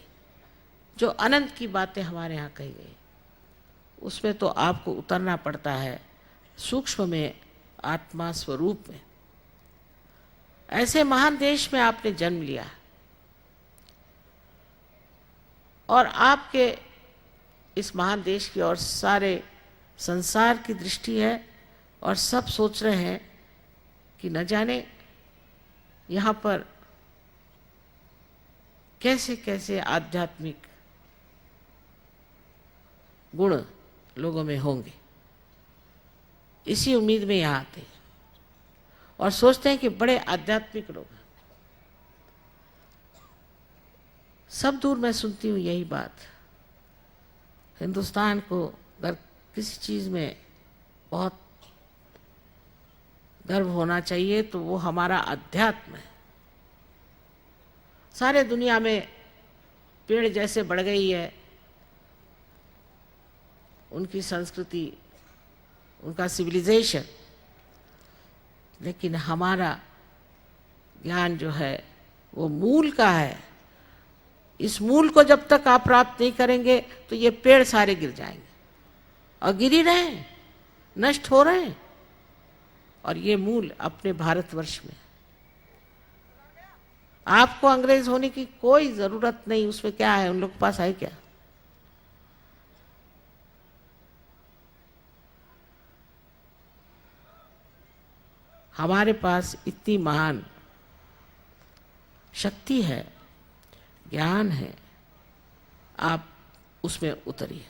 जो अनंत की बातें हमारे यहाँ कही गई, उसमें तो आपको उतरना पड़ता है सूक्ष्म में, आत्मा स्वरूप में। ऐसे महान देश में आपने जन्म लिया और आपके इस महान देश की और सारे संसार की दृष्टि है, और सब सोच रहे हैं कि न जाने यहाँ पर कैसे कैसे आध्यात्मिक गुण लोगों में होंगे। इसी उम्मीद में यहाँ आते हैं और सोचते हैं कि बड़े आध्यात्मिक लोग हैं। सब दूर मैं सुनती हूँ यही बात। हिंदुस्तान को अगर किसी चीज़ में बहुत गर्व होना चाहिए तो वो हमारा अध्यात्म है। सारे दुनिया में पेड़ जैसे बढ़ गई है उनकी संस्कृति, उनका सिविलाइजेशन, लेकिन हमारा ज्ञान जो है वो मूल का है। इस मूल को जब तक आप प्राप्त नहीं करेंगे तो ये पेड़ सारे गिर जाएंगे, और गिर ही रहे हैं, नष्ट हो रहे हैं। और ये मूल अपने भारतवर्ष में। आपको अंग्रेज होने की कोई जरूरत नहीं। उसमें क्या है, उन लोग के पास है क्या? हमारे पास इतनी महान शक्ति है, ज्ञान है। आप उसमें उतरिए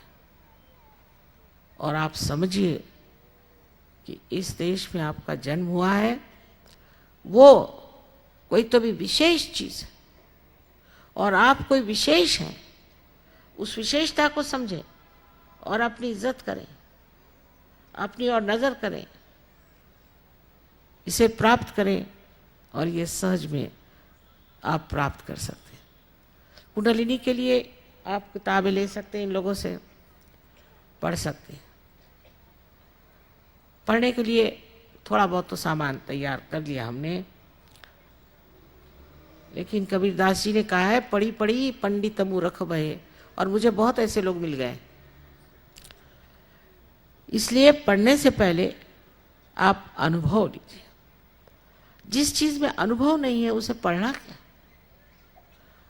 और आप समझिए कि इस देश में आपका जन्म हुआ है, वो कोई तो भी विशेष चीज है और आप कोई विशेष हैं। उस विशेषता को समझें और अपनी इज्जत करें, अपनी ओर नजर करें, इसे प्राप्त करें, और ये सहज में आप प्राप्त कर सकते हैं। कुंडलिनी के लिए आप किताबें ले सकते हैं, इन लोगों से पढ़ सकते हैं। पढ़ने के लिए थोड़ा बहुत तो सामान तैयार कर लिया हमने, लेकिन कबीरदास जी ने कहा है, पढ़ी पढ़ी पंडित मूर्ख भये, और मुझे बहुत ऐसे लोग मिल गए। इसलिए पढ़ने से पहले आप अनुभव लीजिए। जिस चीज में अनुभव नहीं है उसे पढ़ना क्या?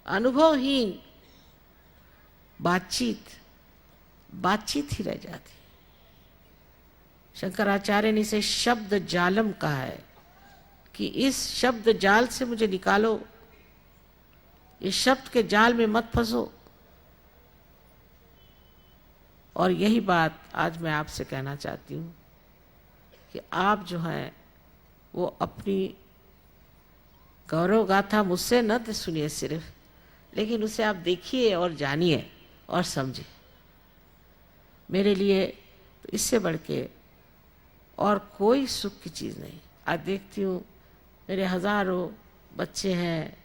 अनुभवहीन बातचीत ही रह जाती। शंकराचार्य ने इसे शब्द जालम कहा है कि इस शब्द जाल से मुझे निकालो, इस शब्द के जाल में मत फंसो। और यही बात आज मैं आपसे कहना चाहती हूँ कि आप जो हैं वो अपनी गौरव गाथा मुझसे न सुनिए सिर्फ, लेकिन उसे आप देखिए और जानिए और समझिए। मेरे लिए तो इससे बढ़ के और कोई सुख की चीज़ नहीं। आज देखती हूँ मेरे हजारों बच्चे हैं,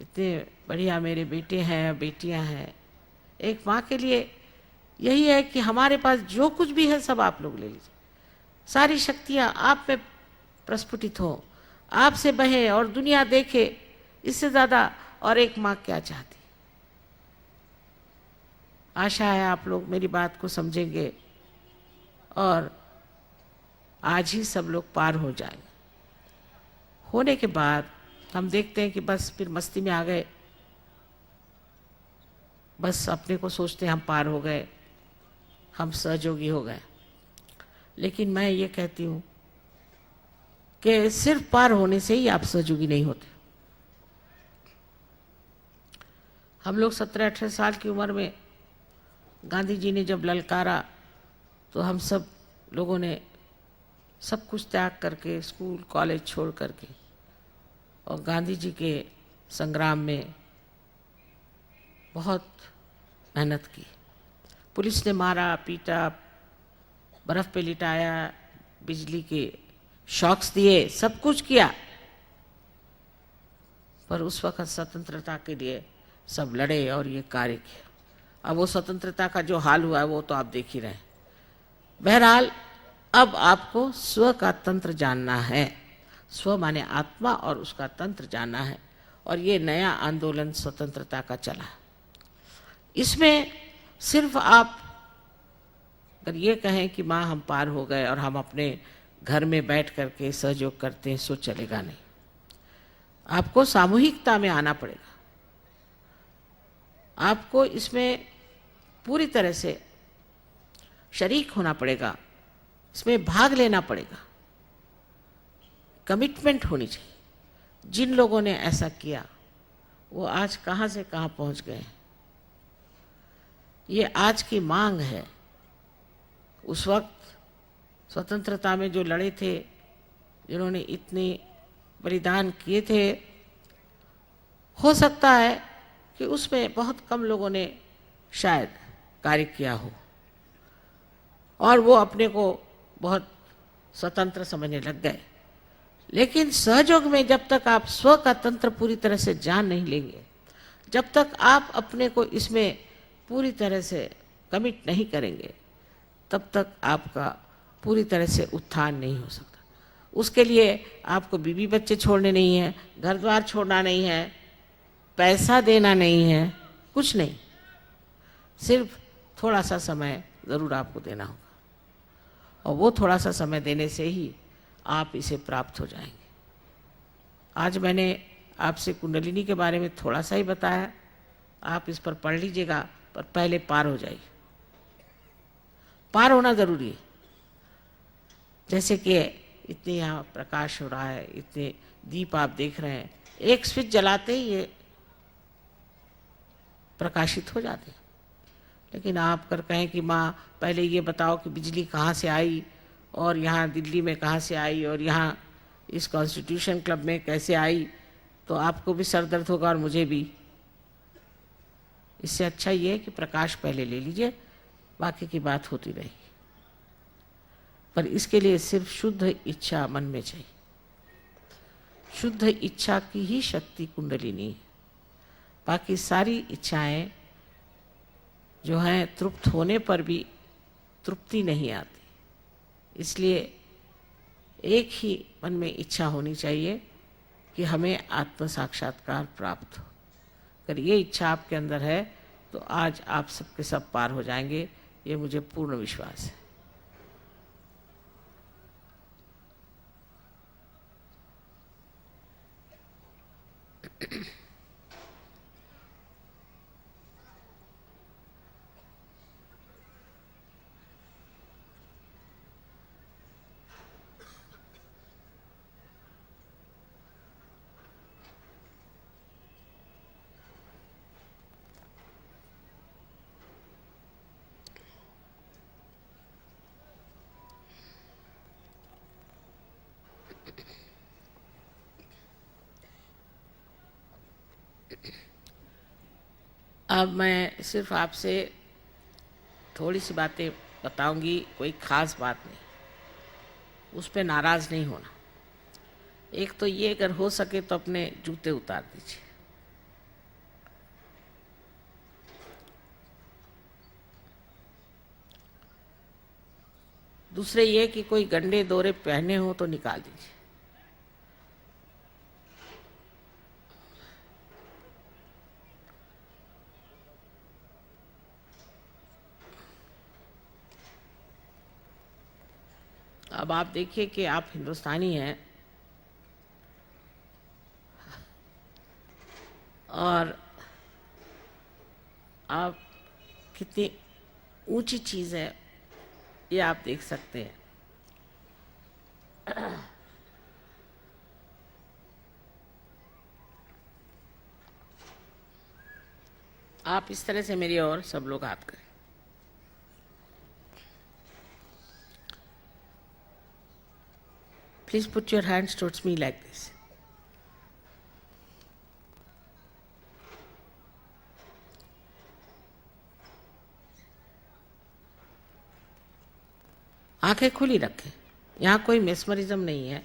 इतने बढ़िया मेरे बेटे हैं, बेटियां हैं। एक माँ के लिए यही है कि हमारे पास जो कुछ भी है सब आप लोग ले लीजिए, सारी शक्तियाँ आप में प्रस्फुटित हो, आपसे बहे और दुनिया देखे, इससे ज़्यादा और एक माँ क्या चाहती। आशा है आप लोग मेरी बात को समझेंगे और आज ही सब लोग पार हो जाएंगे। होने के बाद हम देखते हैं कि बस फिर मस्ती में आ गए, बस अपने को सोचते हैं हम पार हो गए, हम सहयोगी हो गए। लेकिन मैं ये कहती हूँ कि सिर्फ पार होने से ही आप सहयोगी नहीं होते। हम लोग 17-18 साल की उम्र में गांधी जी ने जब ललकारा तो हम सब लोगों ने सब कुछ त्याग करके, स्कूल कॉलेज छोड़ करके, और गांधी जी के संग्राम में बहुत मेहनत की। पुलिस ने मारा पीटा, बर्फ़ पे लिटाया, बिजली के शॉक्स दिए, सब कुछ किया, पर उस वक्त स्वतंत्रता के लिए सब लड़े और ये कार्य किया। अब वो स्वतंत्रता का जो हाल हुआ है वो तो आप देख ही रहे हैं। बहरहाल अब आपको स्व का तंत्र जानना है, स्व माने आत्मा, और उसका तंत्र जानना है। और ये नया आंदोलन स्वतंत्रता का चला। इसमें सिर्फ आप अगर ये कहें कि माँ हम पार हो गए और हम अपने घर में बैठ करके सहयोग करते हैं, सो चलेगा नहीं। आपको सामूहिकता में आना पड़ेगा, आपको इसमें पूरी तरह से शरीक होना पड़ेगा, इसमें भाग लेना पड़ेगा, कमिटमेंट होनी चाहिए। जिन लोगों ने ऐसा किया वो आज कहाँ से कहाँ पहुँच गए हैं। ये आज की मांग है। उस वक्त स्वतंत्रता में जो लड़े थे, जिन्होंने इतने बलिदान किए थे, हो सकता है कि उसमें बहुत कम लोगों ने शायद कार्य किया हो और वो अपने को बहुत स्वतंत्र समझने लग गए। लेकिन सहयोग में जब तक आप स्व का तंत्र पूरी तरह से जान नहीं लेंगे, जब तक आप अपने को इसमें पूरी तरह से कमिट नहीं करेंगे, तब तक आपका पूरी तरह से उत्थान नहीं हो सकता। उसके लिए आपको बीवी बच्चे छोड़ने नहीं है, घर द्वार छोड़ना नहीं है, पैसा देना नहीं है, कुछ नहीं, सिर्फ थोड़ा सा समय ज़रूर आपको देना होगा, और वो थोड़ा सा समय देने से ही आप इसे प्राप्त हो जाएंगे। आज मैंने आपसे कुंडलिनी के बारे में थोड़ा सा ही बताया, आप इस पर पढ़ लीजिएगा, पर पहले पार हो जाइए। पार होना ज़रूरी है। जैसे कि इतने यहाँ प्रकाश हो रहा है, इतने दीप आप देख रहे हैं, एक स्विच जलाते ही ये प्रकाशित हो जाते हैं। लेकिन आप कर कहें कि माँ पहले ये बताओ कि बिजली कहाँ से आई, और यहाँ दिल्ली में कहाँ से आई, और यहाँ इस कॉन्स्टिट्यूशन क्लब में कैसे आई, तो आपको भी सर दर्द होगा और मुझे भी। इससे अच्छा ये है कि प्रकाश पहले ले लीजिए, बाकी की बात होती रहेगी। पर इसके लिए सिर्फ शुद्ध इच्छा मन में चाहिए। शुद्ध इच्छा की ही शक्ति कुंडलिनी है। बाकी सारी इच्छाएं जो हैं तृप्त होने पर भी तृप्ति नहीं आती। इसलिए एक ही मन में इच्छा होनी चाहिए कि हमें आत्म साक्षात्कार प्राप्त हो। अगर ये इच्छा आपके अंदर है तो आज आप सबके सब पार हो जाएंगे, ये मुझे पूर्ण विश्वास है। अब मैं सिर्फ आपसे थोड़ी सी बातें बताऊंगी, कोई ख़ास बात नहीं, उस पर नाराज़ नहीं होना। एक तो ये, अगर हो सके तो अपने जूते उतार दीजिए। दूसरे ये कि कोई गंदे दौरे पहने हो तो निकाल दीजिए। अब आप देखिए कि आप हिंदुस्तानी हैं और आप कितनी ऊंची चीज़ है ये आप देख सकते हैं। आप इस तरह से मेरी ओर सब लोग हाथ करें। Please put your hands towards me like this. आंखें खुली रखें। यहाँ कोई मेस्मरिज्म नहीं है,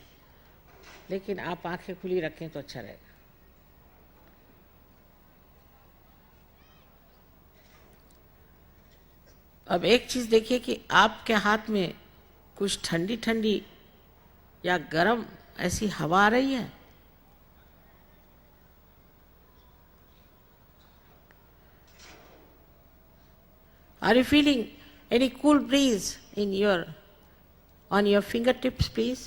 लेकिन आप आंखें खुली रखें तो अच्छा रहेगा। अब एक चीज देखिए कि आपके हाथ में कुछ ठंडी ठंडी या गर्म ऐसी हवा आ रही है। Are you feeling any cool breeze on your fingertips, please?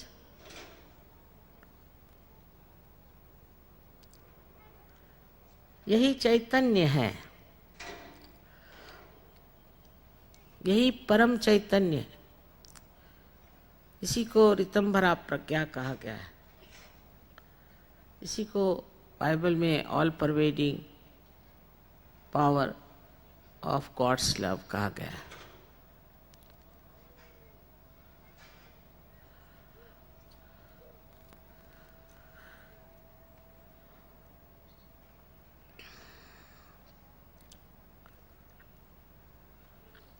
यही चैतन्य है, यही परम चैतन्य है। इसी को ऋतंभरा प्रज्ञा कहा गया है। इसी को बाइबल में all pervading power of God's love कहा गया है।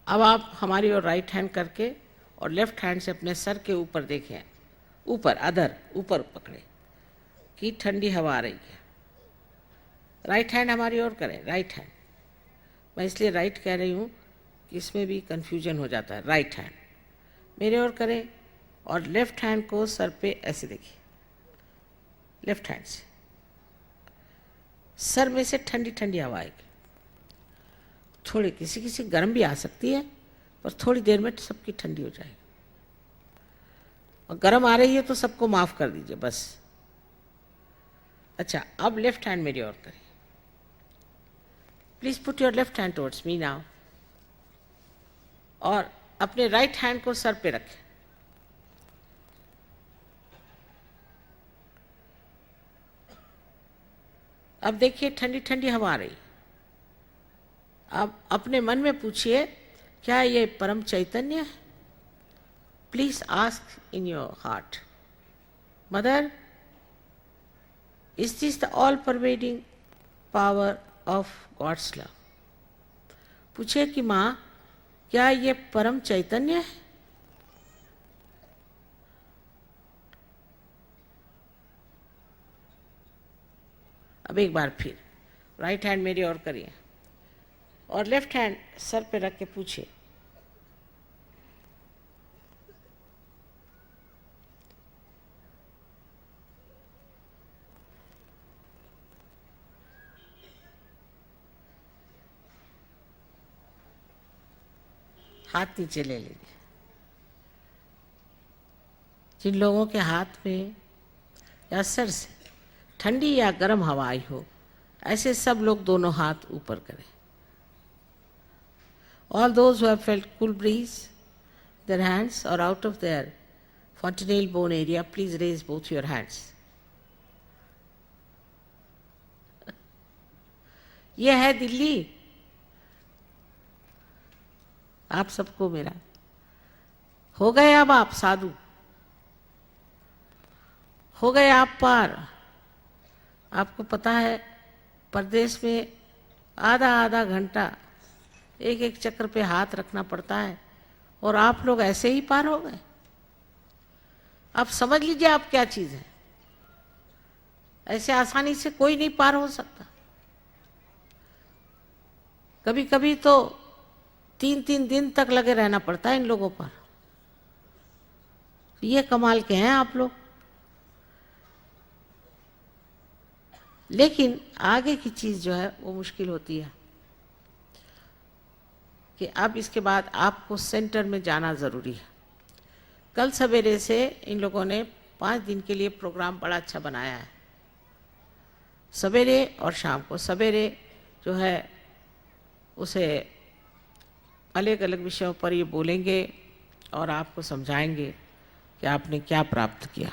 अब आप हमारी ओर राइट हैंड करके और लेफ्ट हैंड से अपने सर के ऊपर देखें, ऊपर अधर ऊपर पकड़े कि ठंडी हवा आ रही है। राइट हैंड हमारी ओर करें, राइट हैंड। मैं इसलिए राइट कह रही हूँ कि इसमें भी कंफ्यूजन हो जाता है। राइट हैंड मेरे ओर करें और लेफ्ट हैंड को सर पे ऐसे देखिए। लेफ्ट हैंड से सर में से ठंडी ठंडी हवा आएगी। थोड़ी किसी किसी गर्म भी आ सकती है, पर थोड़ी देर में सबकी ठंडी हो जाएगी। और गर्म आ रही है तो सबको माफ कर दीजिए बस। अच्छा, अब लेफ्ट हैंड मेरी ओर करिए। Please put your left hand towards me now. और अपने राइट हैंड को सर पे रखें। अब देखिए ठंडी ठंडी हवा आ रही। अब अपने मन में पूछिए, क्या ये परम चैतन्य है? Please ask in your heart, mother, is this the all pervading power of God's love? पूछे कि माँ, क्या ये परम चैतन्य है? अब एक बार फिर राइट हैंड मेरी ओर करिए और लेफ्ट हैंड सर पे रख के पूछिए, हाथ नीचे ले लीजिए। जिन लोगों के हाथ में या सर से ठंडी या गर्म हवा आई हो, ऐसे सब लोग दोनों हाथ ऊपर करें। All those who have felt cool breeze, their hands or out of their fontanelle bone area, please raise both your hands. यह है दिल्ली, आप सबको मेरा। हो गए अब आप साधु, हो गए आप पार। आपको पता है परदेश में आधा आधा घंटा एक एक चक्र पे हाथ रखना पड़ता है, और आप लोग ऐसे ही पार हो गए। आप समझ लीजिए आप क्या चीज है। ऐसे आसानी से कोई नहीं पार हो सकता। कभी कभी तो 3-3 दिन तक लगे रहना पड़ता है इन लोगों पर। ये कमाल के हैं आप लोग। लेकिन आगे की चीज़ जो है वो मुश्किल होती है कि अब इसके बाद आपको सेंटर में जाना ज़रूरी है। कल सवेरे से इन लोगों ने 5 दिन के लिए प्रोग्राम बड़ा अच्छा बनाया है। सवेरे और शाम को, सवेरे जो है उसे अलग अलग विषयों पर ये बोलेंगे और आपको समझाएंगे कि आपने क्या प्राप्त किया,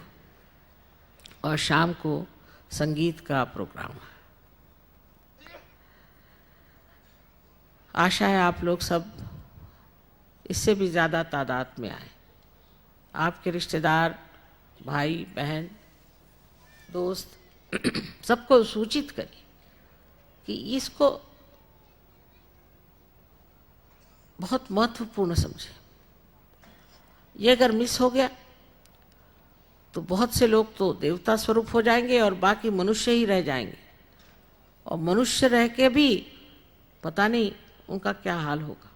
और शाम को संगीत का प्रोग्राम है। आशा है आप लोग सब इससे भी ज़्यादा तादाद में आए। आपके रिश्तेदार, भाई बहन, दोस्त सबको सूचित करिए कि इसको बहुत महत्वपूर्ण समझे। ये अगर मिस हो गया तो बहुत से लोग तो देवता स्वरूप हो जाएंगे और बाकी मनुष्य ही रह जाएंगे, और मनुष्य रह के भी पता नहीं उनका क्या हाल होगा।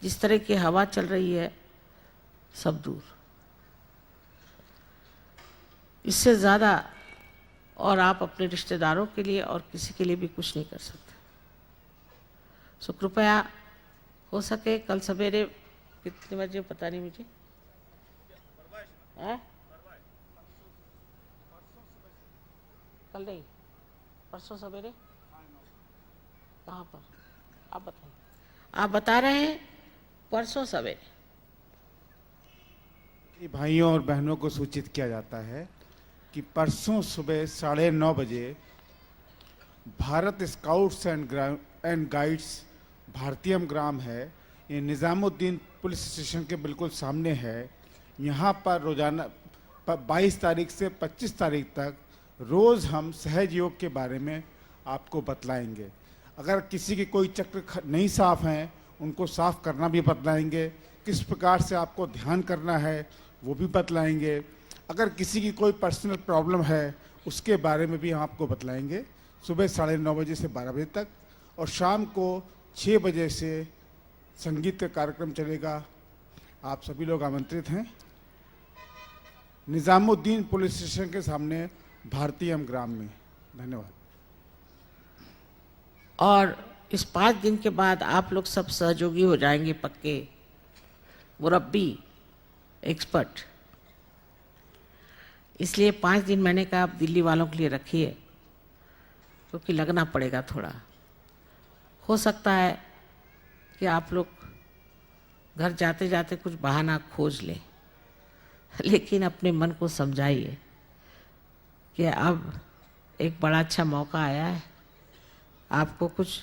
जिस तरह की हवा चल रही है सब दूर, इससे ज़्यादा और आप अपने रिश्तेदारों के लिए और किसी के लिए भी कुछ नहीं कर सकते। सो कृपया हो सके कल सवेरे कितने बजे पता नहीं मुझे, कल नहीं परसों सवेरे, कहाँ पर आप बताइए। आप बता रहे हैं परसों सवेरे। भाइयों और बहनों को सूचित किया जाता है कि परसों सुबह 9:30 बजे भारत स्काउट्स एंड गाइड्स भारतीयम ग्राम है, ये निज़ामुद्दीन पुलिस स्टेशन के बिल्कुल सामने है। यहाँ पर रोजाना 22 तारीख से 25 तारीख तक रोज़ हम सहज योग के बारे में आपको बतलाएंगे। अगर किसी के कोई चक्र नहीं साफ हैं उनको साफ करना भी बतलाएंगे, किस प्रकार से आपको ध्यान करना है वो भी बतलाएंगे। अगर किसी की कोई पर्सनल प्रॉब्लम है उसके बारे में भी हम आपको बतलाएंगे। सुबह 9:30 बजे से 12 बजे तक, और शाम को 6 बजे से संगीत का कार्यक्रम चलेगा। आप सभी लोग आमंत्रित हैं। निज़ामुद्दीन पुलिस स्टेशन के सामने भारतीयम ग्राम में। धन्यवाद। और इस 5 दिन के बाद आप लोग सब सहयोगी हो जाएंगे, पक्के मुरब्बी, एक्सपर्ट। इसलिए 5 दिन मैंने कहा आप दिल्ली वालों के लिए रखिए, क्योंकि लगना पड़ेगा थोड़ा। हो सकता है कि आप लोग घर जाते जाते कुछ बहाना खोज लें, लेकिन अपने मन को समझाइए कि अब एक बड़ा अच्छा मौका आया है। आपको कुछ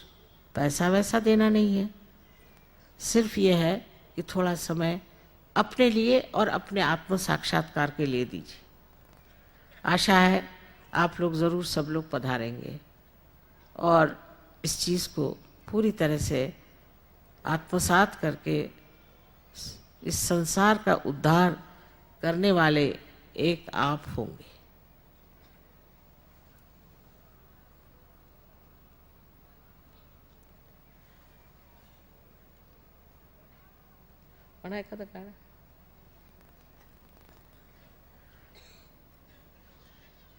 पैसा वैसा देना नहीं है, सिर्फ ये है कि थोड़ा समय अपने लिए और अपने आत्म साक्षात्कार के लिए दीजिए। आशा है आप लोग ज़रूर सब लोग पधारेंगे और इस चीज़ को पूरी तरह से आत्मसात करके इस संसार का उद्धार करने वाले एक आप होंगे।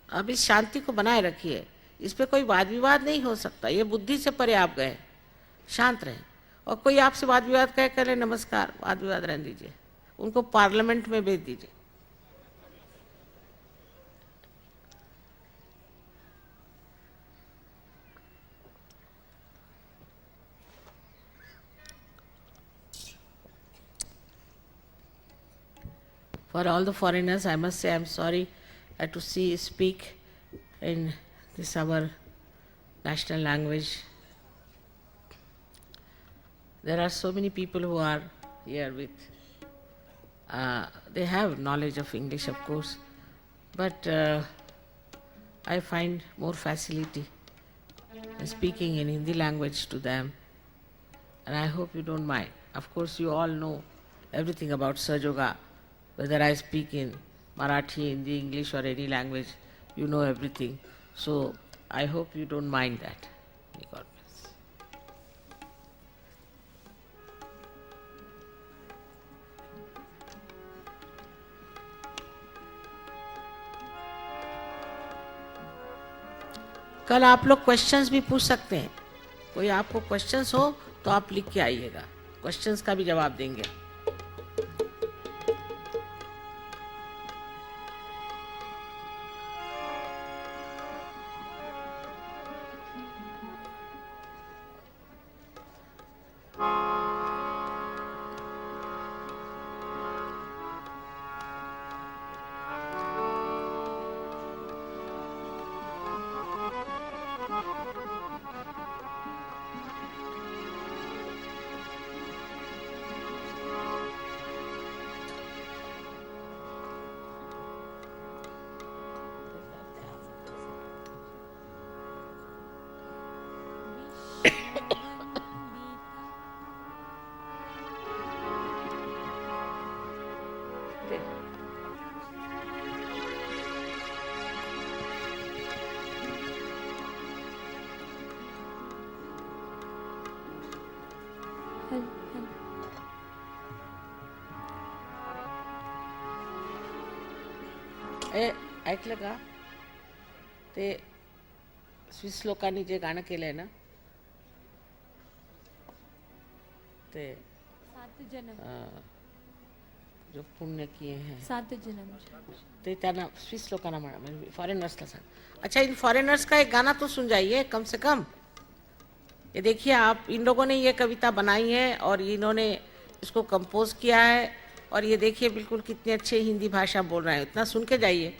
अब इस शांति को बनाए रखिए, इस पे कोई वाद विवाद नहीं हो सकता। ये बुद्धि से परे आप गए, शांत रहें। और कोई आपसे वाद विवाद कहे, करे नमस्कार, वाद विवाद रहने दीजिए, उनको पार्लियामेंट में भेज दीजिए। For all the foreigners, I must say I'm sorry to speak in this our national language. There are so many people who are here with, they have knowledge of English, of course, but I find more facility in speaking in Hindi language to them, and I hope you don't mind. Of course, you all know everything about Sahaja, whether I speak in Marathi, Hindi, English or any language, you know everything. So I hope you don't mind that. May God bless. कल आप लोग questions भी पूछ सकते हैं। कोई आपको questions हो तो आप लिख के आइएगा, क्वेश्चंस का भी जवाब देंगे। ऐकलं का? ते स्विस लोकांनी जे गाणं केलंय ना, ते 7 जन्म जो पुण्य किए हैं 7 जन्म ते त्यांना स्विस लोकांना म्हणा, म्हणजे फॉरेनर्सला सांग। अच्छा, इन फॉरेनर्स का एक गाना तो सुन जाइए कम से कम। ये देखिए, आप इन लोगों ने ये कविता बनाई है और इन्होंने इसको कंपोज किया है, और ये देखिए बिल्कुल कितनी अच्छे हिंदी भाषा बोल रहे हैं, इतना सुन के जाइए।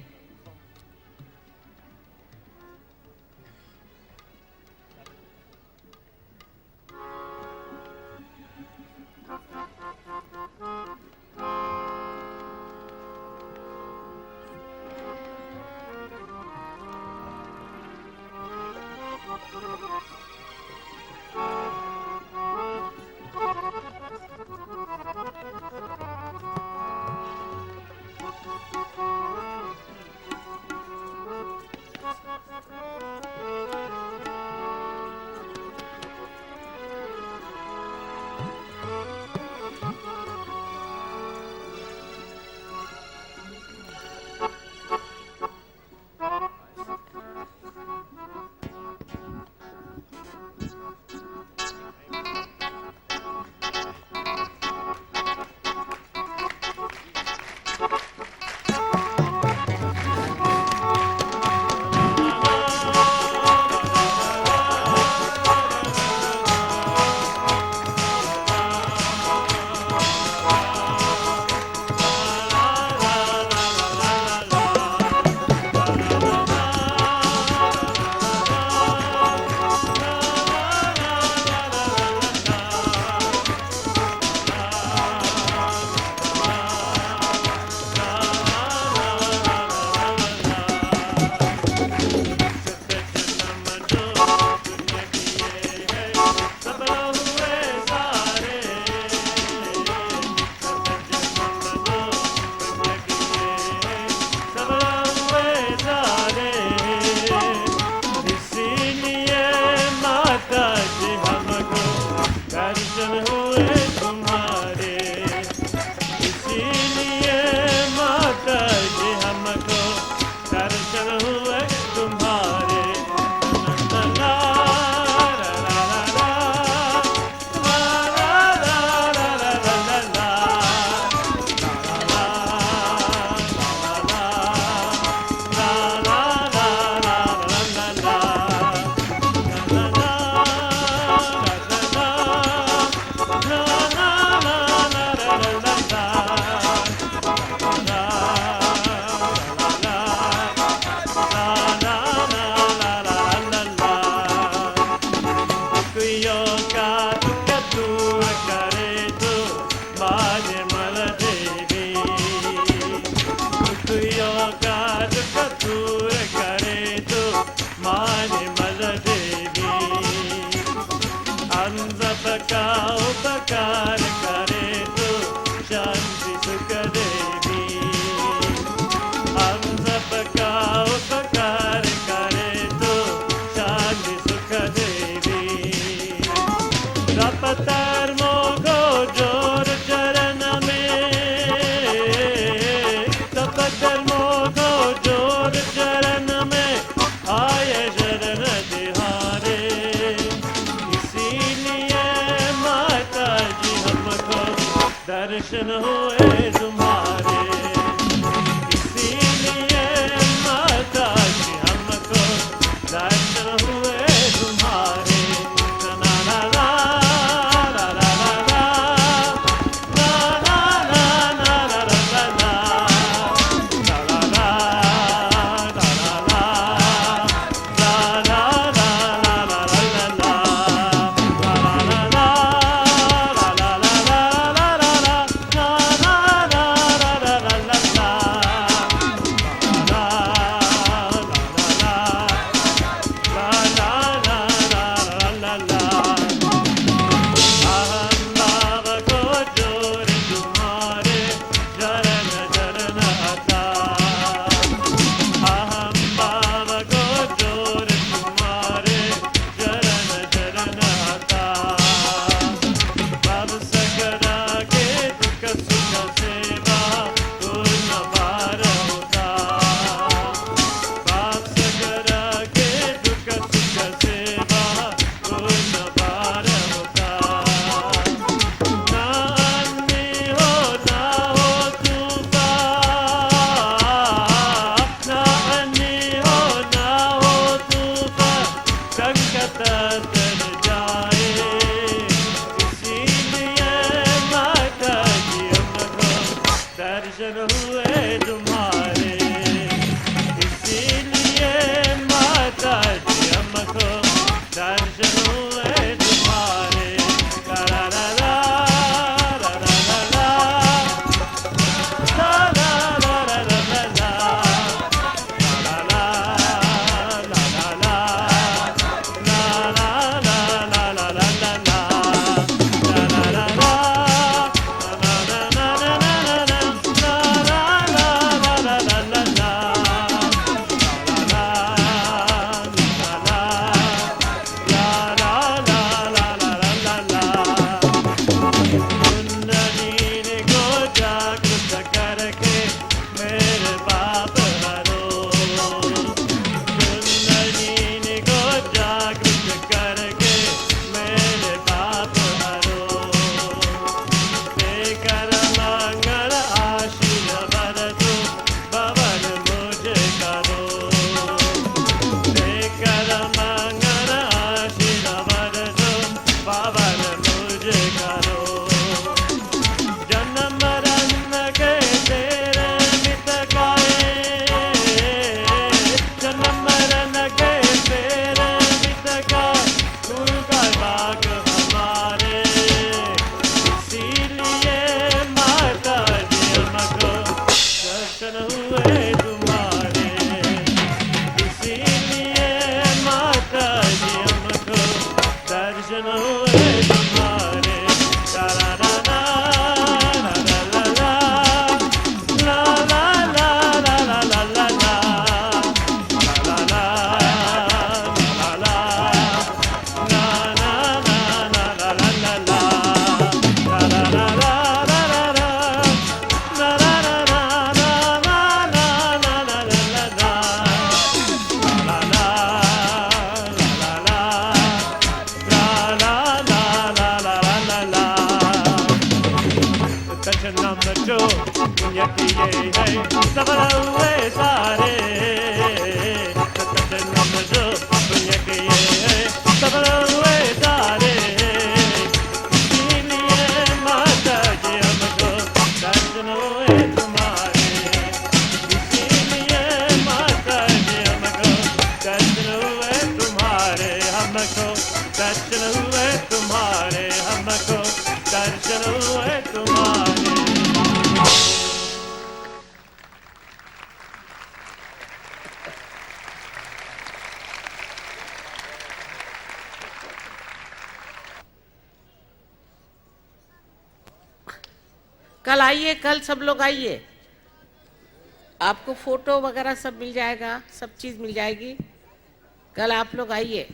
दर्शन हुए तुम्हारे, इसीलिए माता जी हमको दर्शन हुए तुम्हारे। ला ला ला ला ला ला ला ला ला ला ला ला ला ला ला ला दर्शन हुए तुम्हारे, इसीलिए माता जी हमको दर्शन हुए तुम्हारे। ला ला ला ला ला ला ला ला ला ला ला ला ला ला ला ला कल आइए, कल सब लोग आइए, आपको फोटो वगैरह सब मिल जाएगा, सब चीज मिल जाएगी। कल आप लोग आइए।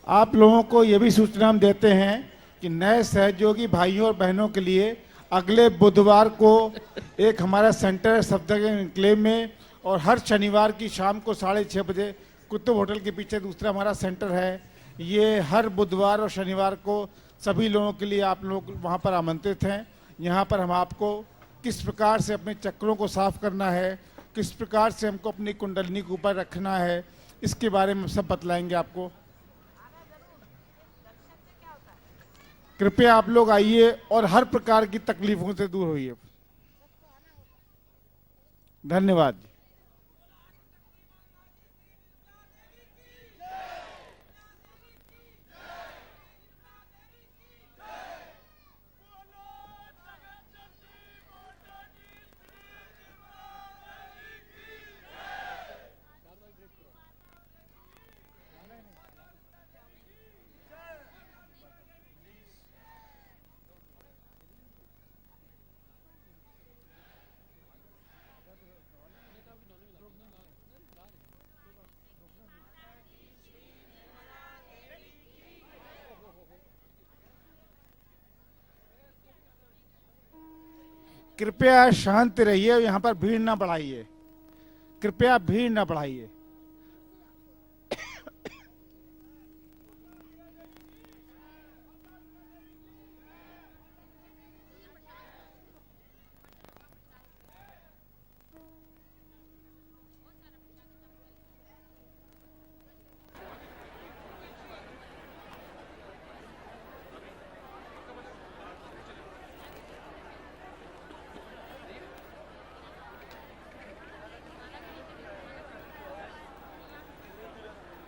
आप लोगों को ये भी सूचना हम देते हैं कि नए सहयोगी भाइयों और बहनों के लिए अगले बुधवार को एक हमारा सेंटर है सफदरजंग एन्क्लेव में, और हर शनिवार की शाम को 6:30 बजे कुतुब होटल के पीछे दूसरा हमारा सेंटर है। ये हर बुधवार और शनिवार को सभी लोगों के लिए आप लोग वहाँ पर आमंत्रित हैं। यहाँ पर हम आपको किस प्रकार से अपने चक्रों को साफ करना है, किस प्रकार से हमको अपनी कुंडलिनी के ऊपर रखना है, इसके बारे में सब बतलाएंगे आपको। कृपया आप लोग आइए और हर प्रकार की तकलीफों से दूर होइए। धन्यवाद। कृपया शांत रहिए, यहाँ पर भीड़ ना बढ़ाइए, कृपया भीड़ ना बढ़ाइए।